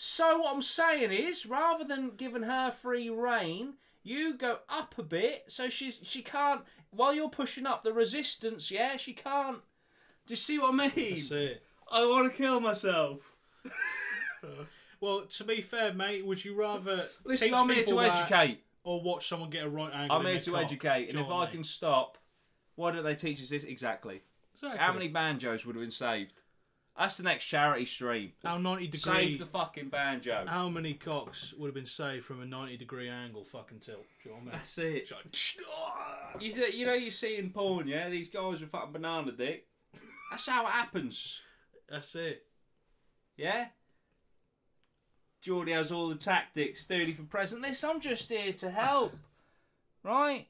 So what I'm saying is, rather than giving her free rein, you go up a bit so she can't. While you're pushing up the resistance, yeah, she can't. Do you see what I mean? That's it. I want to kill myself. Well, to be fair, mate, would you rather Listen, teach I'm here people to that educate. or watch someone get a right angle? I'm in here their to cock? educate, Do and you if know what I mean? can stop, why don't they teach us this exactly? Exactly. How many banjos would have been saved? That's the next charity stream. How 90-degree? Save the fucking banjo. How many cocks would have been saved from a 90-degree angle? Fucking tilt. Do you know what I mean? That's it. It's like, You know you see in porn, yeah? These guys with fucking banana dick. That's how it happens. that's it. Yeah? Geordie has all the tactics. Dudey for present. Listen, I'm just here to help. Right?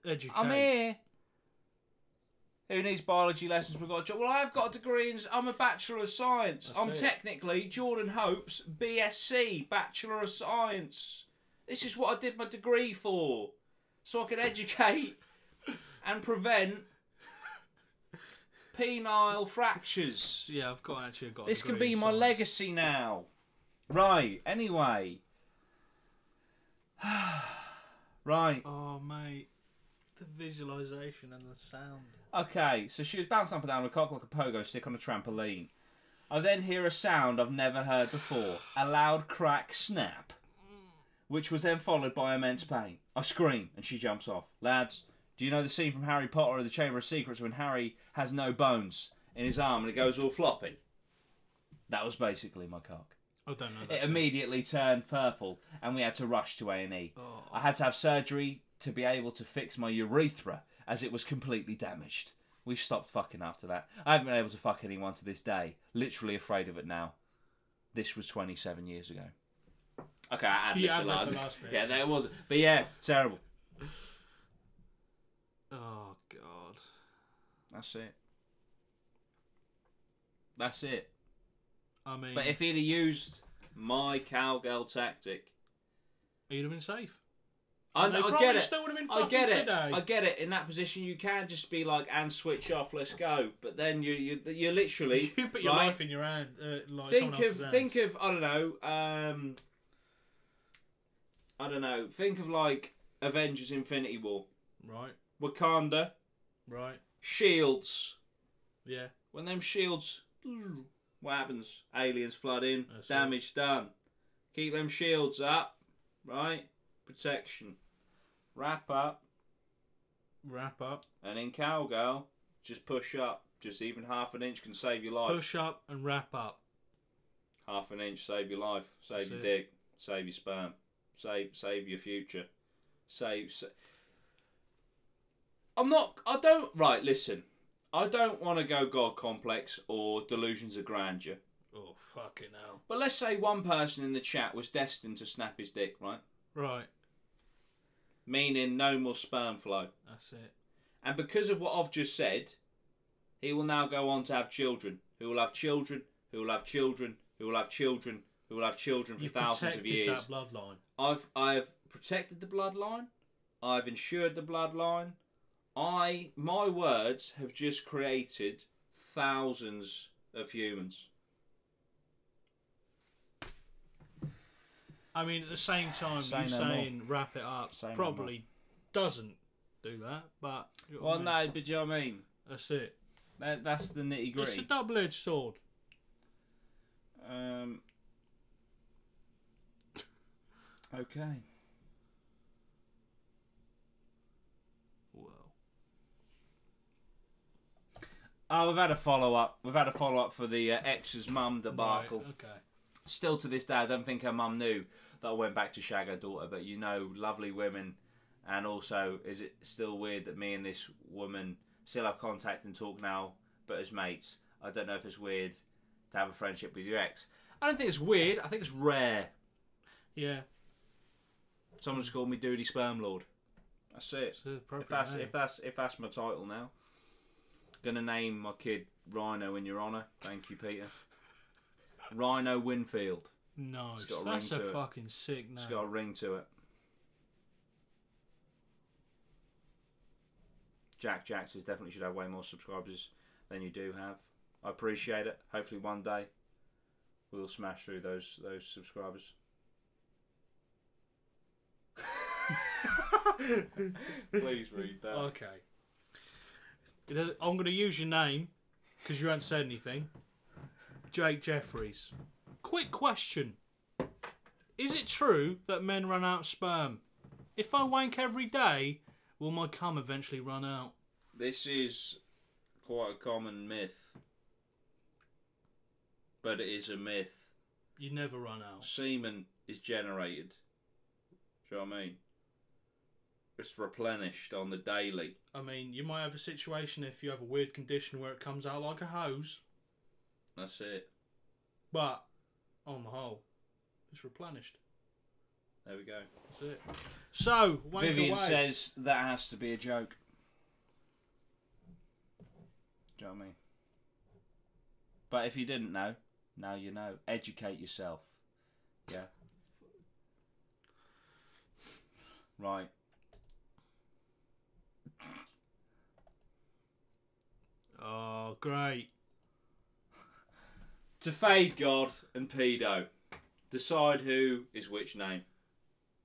Educate. I'm here. Who needs biology lessons? We've got a job. Well, I've got a degree in. I'm a Bachelor of Science. That's I'm it. technically Jordan Hope's BSc, Bachelor of Science. This is what I did my degree for. So I can educate and prevent penile fractures. Yeah, I've got actually got. a This can degree be in my science. legacy now. Right, anyway. Right. Oh, mate, the visualization and the sound. Okay, so she was bouncing up and down with a cock like a pogo stick on a trampoline. I then hear a sound I've never heard before. A loud crack snap. Which was then followed by immense pain. I scream and she jumps off. Lads, do you know the scene from Harry Potter or the Chamber of Secrets when Harry has no bones in his arm and it goes all floppy? That was basically my cock. I don't know. It immediately turned purple and we had to rush to A&E. Oh. I had to have surgery to be able to fix my urethra as it was completely damaged. We stopped fucking after that. I haven't been able to fuck anyone to this day. Literally afraid of it now. This was 27 years ago. Okay, I had the the last bit. Yeah, there was. But yeah, terrible. Oh God. That's it. That's it. I mean, But if he'd have used my cowgirl tactic, he'd have been safe. I They get probably it. still would have been I fucking get it. today. I get it. In that position, you can just be like, and switch off, let's go. But then you're literally You put your right? life in your hand. Like Think someone else's of hands. I don't know. I don't know. Think of like Avengers: Infinity War, Right. Wakanda, Right. shields. Yeah. When them shields, what happens? Aliens flood in, That's damage done. Keep them shields up, right? Protection. Wrap up, Wrap up. and in cowgirl, just push up. Just even half an inch can save your life. Push up and wrap up. Half an inch save your life. Save That's your it. dick. Save your sperm. Save your future. Right, listen. I don't want to go God complex or delusions of grandeur. Oh fucking hell. But let's say one person in the chat was destined to snap his dick, right? Right. Meaning no more sperm flow. That's it. And because of what I've just said, he will now go on to have children. Who will have children, who will have children, who will have children, who will have children for You've thousands of protected years. that bloodline. I've protected the bloodline. I've ensured the bloodline. My words have just created thousands of humans. I mean, at the same time, Say you no saying wrap it up Say no probably doesn't do that, but you know Well, what I mean? no, but do you know what I mean? That's it. That's the nitty It's a gritty. double-edged sword. Okay. Well, Oh, we've had a follow up. We've had a follow up for the ex's mum debacle. right, okay. Still to this day, I don't think her mum knew that I went back to shag her daughter. But you know, lovely women, and also, is it still weird that me and this woman still have contact and talk now, but as mates? I don't know if it's weird to have a friendship with your ex. I don't think it's weird. I think it's rare. Yeah. Someone just called me Dudey Sperm Lord. That's it. If that's my title now. Gonna name my kid Rhino in your honour. Thank you, Peter. Rhino Winfield. Nice. That's a fucking sick name. It's got a ring to it. Jack says definitely should have way more subscribers than you do have. I appreciate it. Hopefully one day we'll smash through those subscribers. Please read that. Okay. I'm going to use your name because you haven't said anything. Jake Jeffries. Quick question. Is it true that men run out of sperm? If I wank every day, will my cum eventually run out? This is quite a common myth. But it is a myth. You never run out. Semen is generated. Do you know what I mean? It's replenished on the daily. I mean, you might have a situation if you have a weird condition where it comes out like a hose. That's it. But, on the whole, it's replenished. There we go. That's it. So, wank Vivian away. says that has to be a joke. Do you know what I mean? But if you didn't know, now you know. Educate yourself. Yeah. Right. Oh, great. To fade God and pedo. Decide who is which name.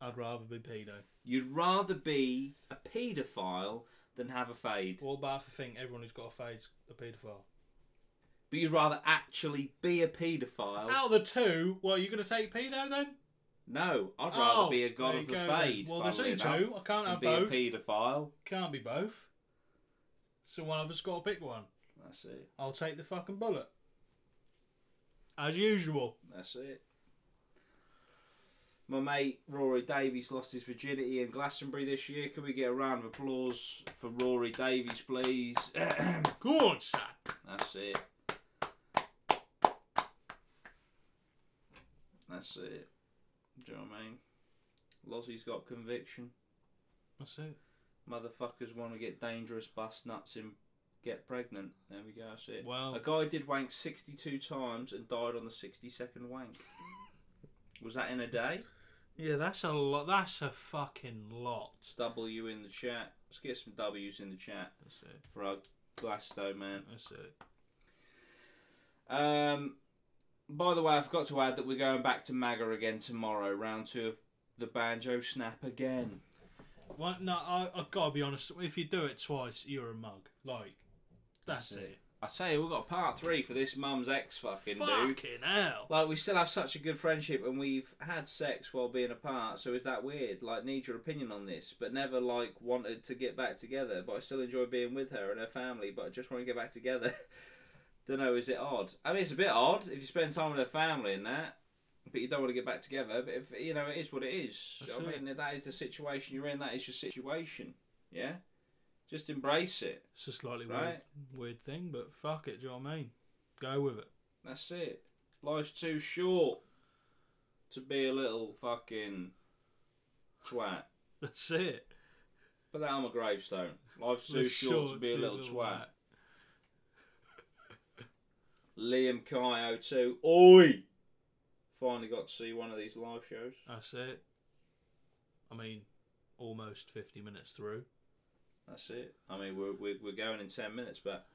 I'd rather be pedo. You'd rather be a paedophile than have a fade. What about if I think everyone who's got a fade's a paedophile? But you'd rather actually be a paedophile. Out of the two, what, are you going to take pedo then? No, I'd rather be a god of the fade. Well, there's only funnily two. enough, I can't have than both. be a paedophile. Can't be both. So one of us got to pick one. That's it. I'll take the fucking bullet. As usual. That's it. My mate Rory Davies lost his virginity in Glastonbury this year. Can we get a round of applause for Rory Davies, please? Good, sir. That's it. That's it. Do you know what I mean? Lozzie's got conviction. That's it. Motherfuckers want to get dangerous, bust nuts, and get pregnant. There we go. That's it. Well, a guy did wank 62 times and died on the 62nd wank. Was that in a day? Yeah, that's a lot. That's a fucking lot. W in the chat. Let's get some W's in the chat. That's it. For our Glasto man. That's it. By the way, I forgot to add that we're going back to MAGA again tomorrow. Round 2 of the Banjo Snap again. Well, no, I've got to be honest. If you do it twice, you're a mug. Like, that's it. I tell you, we've got part 3 for this mum's ex fucking dude. Fucking hell. Like, we still have such a good friendship and we've had sex while being apart, so is that weird? Like, need your opinion on this, but never, like, wanted to get back together, but I still enjoy being with her and her family, but I just want to get back together. Don't know, is it odd? I mean, it's a bit odd if you spend time with her family and that, but you don't want to get back together, but if, you know, it is what it is. I mean, that is the situation you're in, that is your situation, yeah? Just embrace it. It's a slightly right? weird thing, but fuck it, do you know what I mean? Go with it. That's it. Life's too short to be a little fucking twat. That's it. Put that on my gravestone. Life's too short to be a little twat. Liam Kai 02. Oi! Finally got to see one of these live shows. That's it. I mean, almost 50 minutes through. That's it. I mean, we're going in 10 minutes, but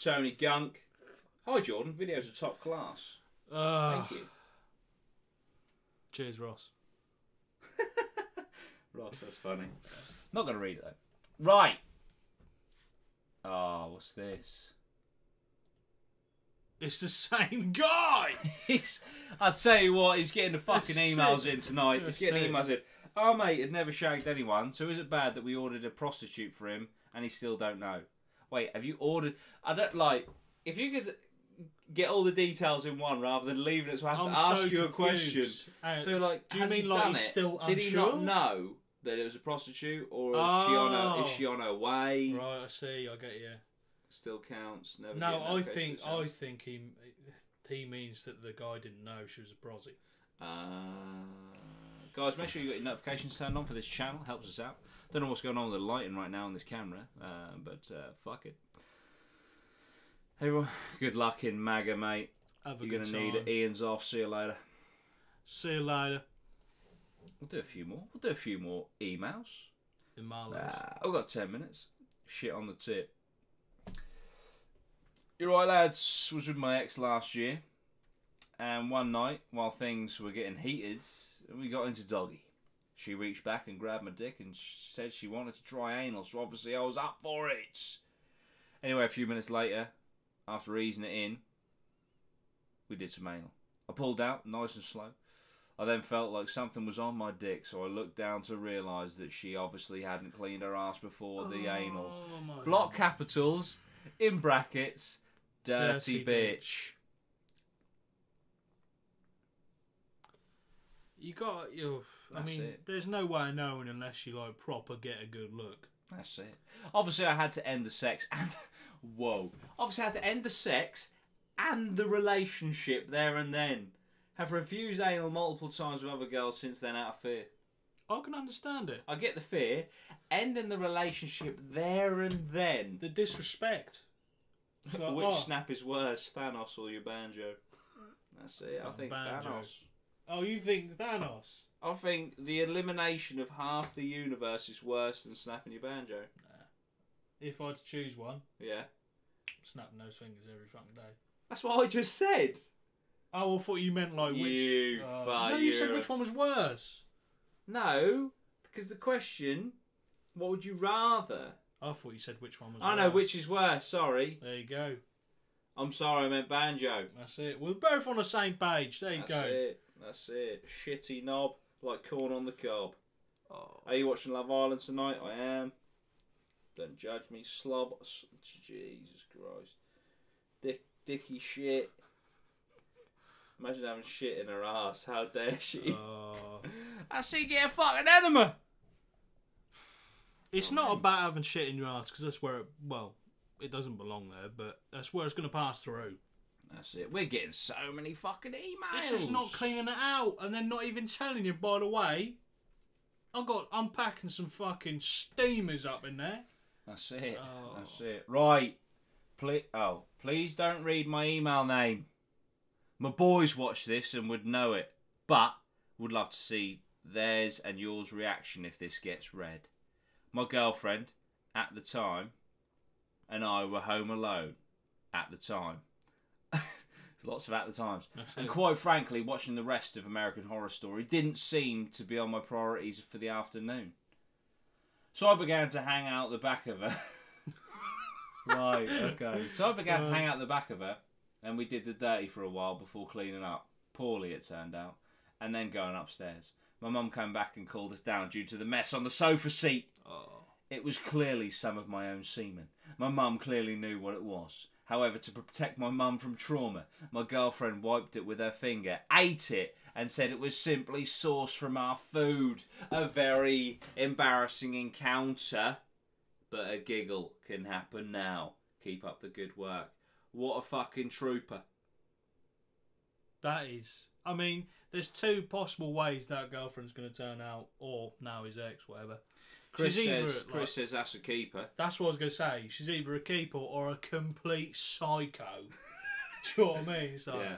Tony Gunk. Hi, Jordan. Videos are top class. Thank you. Cheers, Ross. Ross, that's funny. Not going to read it, though. Right. Oh, what's this? It's the same guy! I'll tell you what, he's getting the fucking emails in tonight. He's getting emails in. Our mate had never shagged anyone, so is it bad that we ordered a prostitute for him and he still don't know? Wait, have you ordered... I don't like... If you could get all the details in one rather than leaving it so I have to ask you a question. So, like, do you has mean he like done he's it? still Did he unsure? not know that it was a prostitute, or is she on her way? Right, I see. I get you. Still counts. Never. No, get I think he. He means that the guy didn't know she was a prosy. Guys, make sure you got your notifications turned on for this channel. Helps us out. Don't know what's going on with the lighting right now on this camera, but fuck it. Everyone, good luck in MAGA, mate. Have a You're good going to need time. it. Ian's off. See you later. See you later. We'll do a few more. We'll do a few more emails. In my life. I've got 10 minutes. Shit on the tip. You're right, lads. Was with my ex last year. And one night, while things were getting heated, we got into doggy. She reached back and grabbed my dick and said she wanted to try anal, so obviously I was up for it. Anyway, a few minutes later, after easing it in, we did some anal. I pulled out, nice and slow. I then felt like something was on my dick, so I looked down to realise that she obviously hadn't cleaned her ass before the anal. Block capitals, in brackets, dirty bitch. I mean, there's no way of knowing unless you like proper get a good look. That's it. Obviously, I had to end the sex and whoa. Obviously, I had to end the sex and the relationship there and then. Have refused anal multiple times with other girls since then out of fear. I can understand it. I get the fear. Ending the relationship there and then. The disrespect. It's like, Which snap is worse, Thanos or your banjo? That's it. I think banjo. Thanos. Oh, you think Thanos? I think the elimination of half the universe is worse than snapping your banjo. Nah. If I had to choose one, Yeah. snapping those fingers every fucking day. That's what I just said. Oh, I thought you meant like which. You no, you said which one was worse. No, because the question, what would you rather? I thought you said which one was I worse. know, which is worse, sorry. There you go. I'm sorry, I meant banjo. That's it. We're both on the same page. There you That's go. it. That's it. Shitty knob, like corn on the cob. Oh. Are you watching Love Island tonight? I am. Don't judge me, slob. Jesus Christ. Dicky shit. Imagine having shit in her ass. How dare she? I see you get a fucking enema. It's not about having shit in your ass because that's where it doesn't belong there, but that's where it's going to pass through. That's it. We're getting so many fucking emails. It's just not cleaning it out and then not even telling you, by the way, I'm packing some fucking steamers up in there. That's it. Oh. That's it. Right. Please don't read my email name. My boys watch this and would know it, but would love to see theirs and yours reaction if this gets read. My girlfriend, at the time, and I were home alone at the time. There's lots of at the times. And quite frankly, watching the rest of American Horror Story didn't seem to be on my priorities for the afternoon. So I began to hang out the back of her. Right, okay. So I began to hang out the back of her, and we did the dirty for a while before cleaning up. Poorly, it turned out. And then going upstairs. My mum came back and called us down due to the mess on the sofa seat. Oh. It was clearly some of my own semen. My mum clearly knew what it was. However, to protect my mum from trauma, my girlfriend wiped it with her finger, ate it, and said it was simply sauce from our food. A very embarrassing encounter. But a giggle can happen now. Keep up the good work. What a fucking trooper. That is... I mean, there's two possible ways that girlfriend's going to turn out, or now his ex, whatever. Chris says that's a keeper. That's what I was going to say. She's either a keeper or a complete psycho. Do you know what I mean? It's like, Yeah.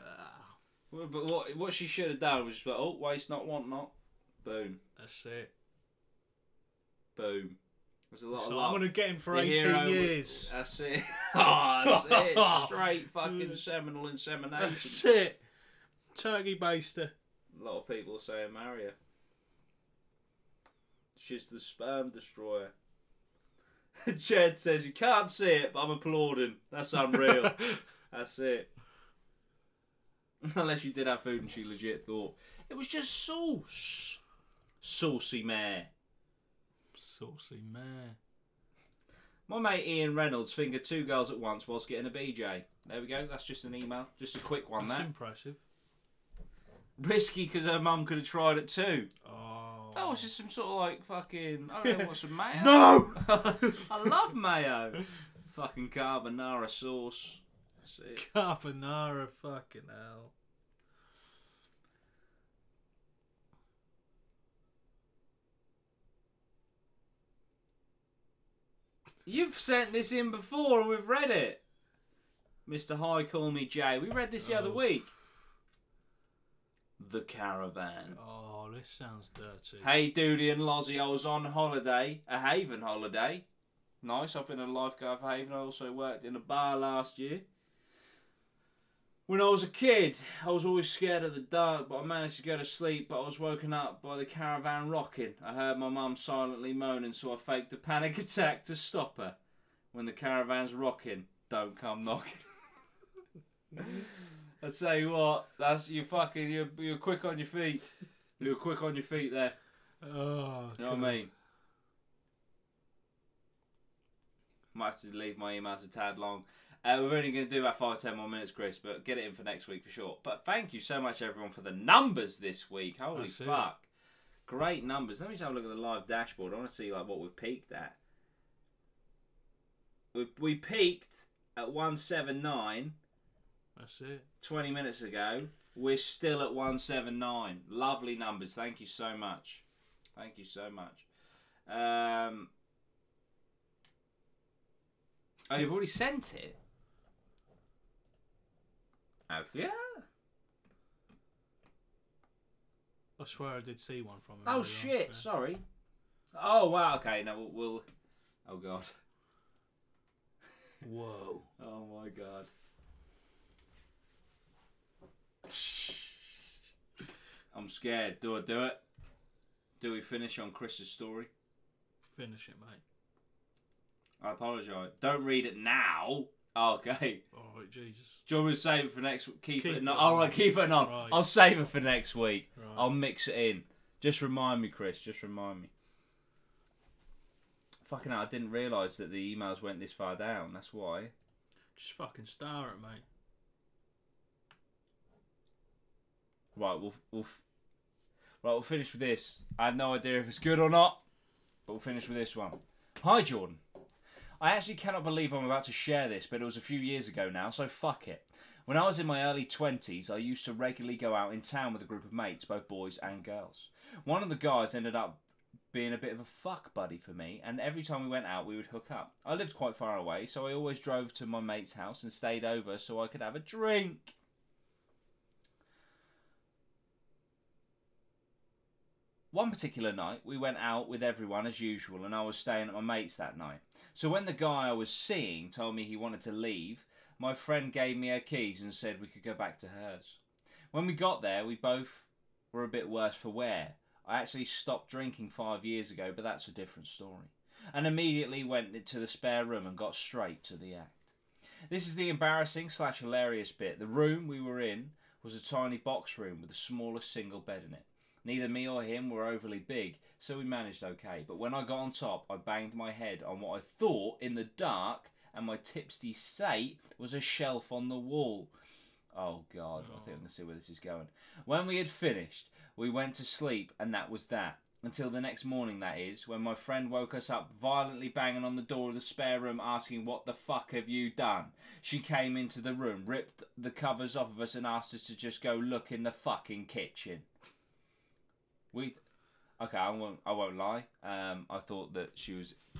But what she should have done was just like, oh, waste not, want not. Boom. That's it. Boom. There's a lot of So love. I'm going to get him for The 18 hero years. That's it. Oh, that's it. Straight fucking seminal insemination. That's it. Turkey baster. A lot of people are saying marry her. She's the sperm destroyer. Jed says, you can't see it, but I'm applauding. That's unreal. That's it. Unless you did have food and she legit thought, it was just sauce. Saucy mare. Saucy man. My mate Ian Reynolds fingered 2 girls at once whilst getting a BJ. There we go. That's just an email. Just a quick one, That's that. impressive. Risky because her mum could have tried it too. Oh. That was just some sort of like fucking, I don't know what, some mayo? No! I love mayo. Fucking carbonara sauce. That's it. Carbonara, fucking hell. You've sent this in before and we've read it. Mr. Hi, call me Jay. We read this the other week. The Caravan. Oh, this sounds dirty. Hey, Dudey and Lozzie, I was on holiday, a Haven holiday. Nice, I've been a lifeguard for Haven. I also worked in a bar last year. When I was a kid, I was always scared of the dark, but I managed to go to sleep, but I was woken up by the caravan rocking. I heard my mum silently moaning, so I faked a panic attack to stop her. When the caravan's rocking, don't come knocking. I tell you what, that's you're quick on your feet. You're quick on your feet there. Oh, you know what I mean? Might have to leave my emails a tad long. We're only going to do about 5-10 more minutes, Chris, but get it in for next week for sure. But thank you so much, everyone, for the numbers this week. Holy fuck. Great numbers. Let me just have a look at the live dashboard. I want to see like what we've peaked at. We peaked at 179. That's it. 20 minutes ago. We're still at 179. Lovely numbers. Thank you so much. Thank you so much. Oh, you've already sent it? Have you? I swear I did see one from him. Oh, shit. Sorry. Oh, wow. Okay, no, we'll... Oh, God. Whoa. Oh, my God. I'm scared. Do I do it? Do we finish on Chris's story? Finish it, mate. I apologise. Don't read it now. Okay. Alright, Jesus. Do you want me to save it for next week? Keep it on. on. Alright, keep it on. Right. I'll save it for next week. Right. I'll mix it in. Just remind me, Chris. Just remind me. Fucking hell, I didn't realise that the emails went this far down. That's why. Just fucking star it, mate. Right, we'll finish with this. I have no idea if it's good or not, but we'll finish with this one. Hi, Jordan. I actually cannot believe I'm about to share this, but it was a few years ago now, so fuck it. When I was in my early 20s, I used to regularly go out in town with a group of mates, both boys and girls. One of the guys ended up being a bit of a fuck buddy for me, and every time we went out, we would hook up. I lived quite far away, so I always drove to my mate's house and stayed over so I could have a drink. One particular night, we went out with everyone as usual, and I was staying at my mate's that night. So when the guy I was seeing told me he wanted to leave, my friend gave me her keys and said we could go back to hers. When we got there, we both were a bit worse for wear. I actually stopped drinking 5 years ago, but that's a different story. And immediately went into the spare room and got straight to the act. This is the embarrassing/hilarious bit. The room we were in was a tiny box room with the smallest single bed in it. Neither me or him were overly big, so we managed okay. But when I got on top, I banged my head on what I thought, in the dark, and my tipsy state, was a shelf on the wall. Oh, God, I think I can see where this is going. When we had finished, we went to sleep, and that was that. Until the next morning, that is, when my friend woke us up violently banging on the door of the spare room asking, "What the fuck have you done?" She came into the room, ripped the covers off of us and asked us to just go look in the fucking kitchen. Okay, I won't lie. I thought that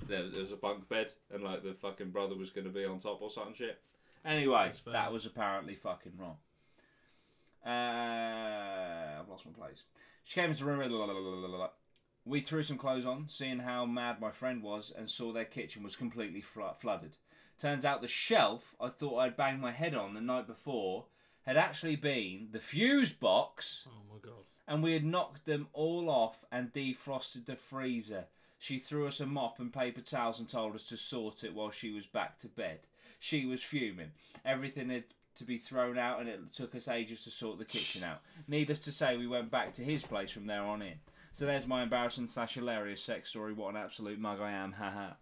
there was a bunk bed and like the fucking brother was going to be on top or something shit. Anyway, that was apparently fucking wrong. I've lost my place. She came into the room. We threw some clothes on, seeing how mad my friend was, and saw their kitchen was completely flooded. Turns out the shelf I thought I'd banged my head on the night before had actually been the fuse box. Oh my God. And we had knocked them all off and defrosted the freezer. She threw us a mop and paper towels and told us to sort it while she was back to bed. She was fuming. Everything had to be thrown out and it took us ages to sort the kitchen out. Needless to say, we went back to his place from there on in. So there's my embarrassing/hilarious sex story. What an absolute mug I am, haha.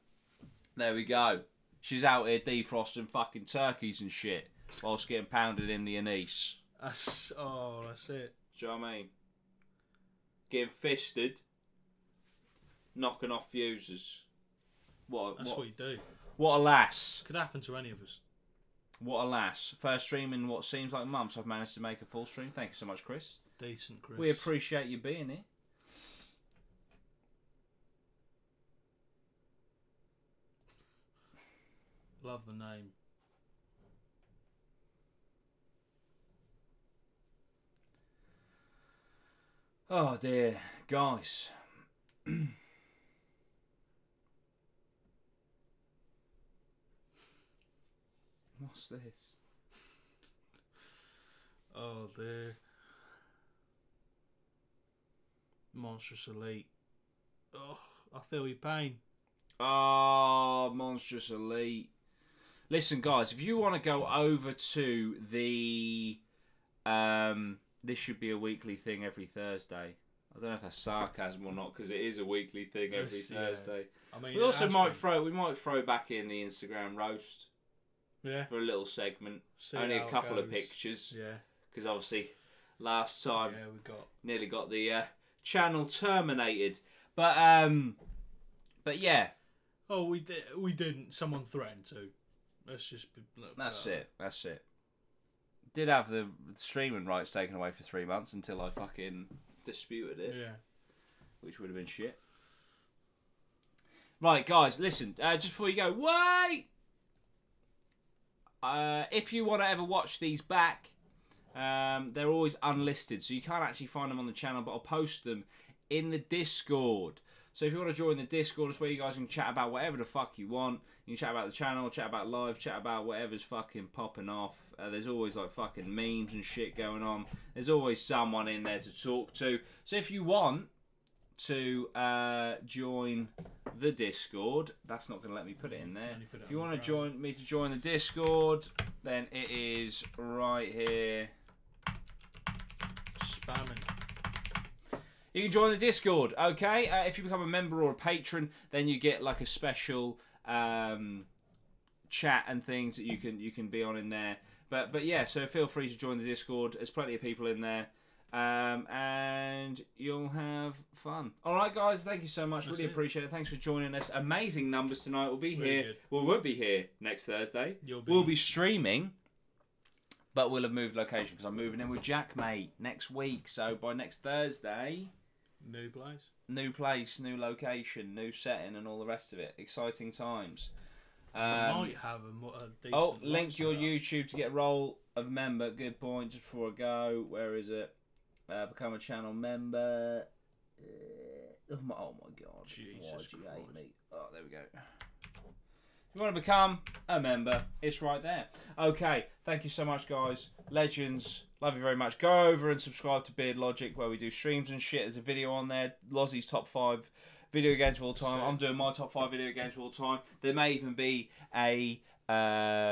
There we go. She's out here defrosting fucking turkeys and shit whilst getting pounded in the anise. That's it. Do you know what I mean? Getting fisted, knocking off fuses. That's what you do. What a lass. Could happen to any of us. What a lass. First stream in what seems like months. I've managed to make a full stream. Thank you so much, Chris. Decent, Chris. We appreciate you being here. Love the name. Oh dear, guys. What's this? Oh dear. Monstrous Elite. Oh, I feel your pain. Oh, Monstrous Elite. Listen, guys, if you want to go over to the... this should be a weekly thing every Thursday. I don't know if that's sarcasm or not, because it is a weekly thing every Thursday. I mean, We also might throw back in the Instagram roast. Yeah. For a little segment. See Only a how it couple of goes. pictures. Yeah. Because obviously, last time we nearly got the channel terminated. But yeah. Oh, we didn't. Someone threatened to. Let's just be. That's it. Did have the streaming rights taken away for 3 months until I fucking disputed it. Yeah. Which would have been shit. Right, guys, listen. Just before you go, wait! If you want to ever watch these back, they're always unlisted, so you can't actually find them on the channel, but I'll post them in the Discord. So if you want to join the Discord, it's where you guys can chat about whatever the fuck you want. You can chat about the channel, chat about live, chat about whatever's fucking popping off. There's always like fucking memes and shit going on. There's always someone in there to talk to. So if you want to join the Discord, that's not going to let me put it in there. If you want to join the Discord, then it is right here. Spamming. You can join the Discord, okay? If you become a member or a patron, then you get like a special chat and things that you can be on in there. But yeah, so feel free to join the Discord. There's plenty of people in there, and you'll have fun. All right, guys, thank you so much. Really appreciate it. Thanks for joining us. Amazing numbers tonight. We'll be here. Good. Well, we won't be here next Thursday. We'll be streaming. But we'll have moved location because I'm moving in with Jack, mate, next week. So by next Thursday... New place? New place, new location, new setting and all the rest of it. Exciting times. Might have a decent... Oh, link your YouTube to get role of member. Good point. Just before I go, where is it? Become a channel member. Oh my God. Jesus Why'd you hate Christ. me? Oh, there we go. If you want to become a member, it's right there. Okay, thank you so much, guys. Legends, love you very much. Go over and subscribe to Beard Logic, where we do streams and shit. There's a video on there. Lozzie's top 5 video games of all time. I'm doing my top 5 video games of all time. There may even be a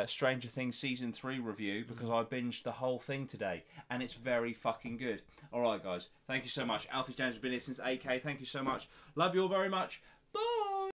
Stranger Things Season 3 review, because I binged the whole thing today, and it's very fucking good. Alright, guys, thank you so much. Alfie James has been here since AK. Thank you so much. Love you all very much. Bye!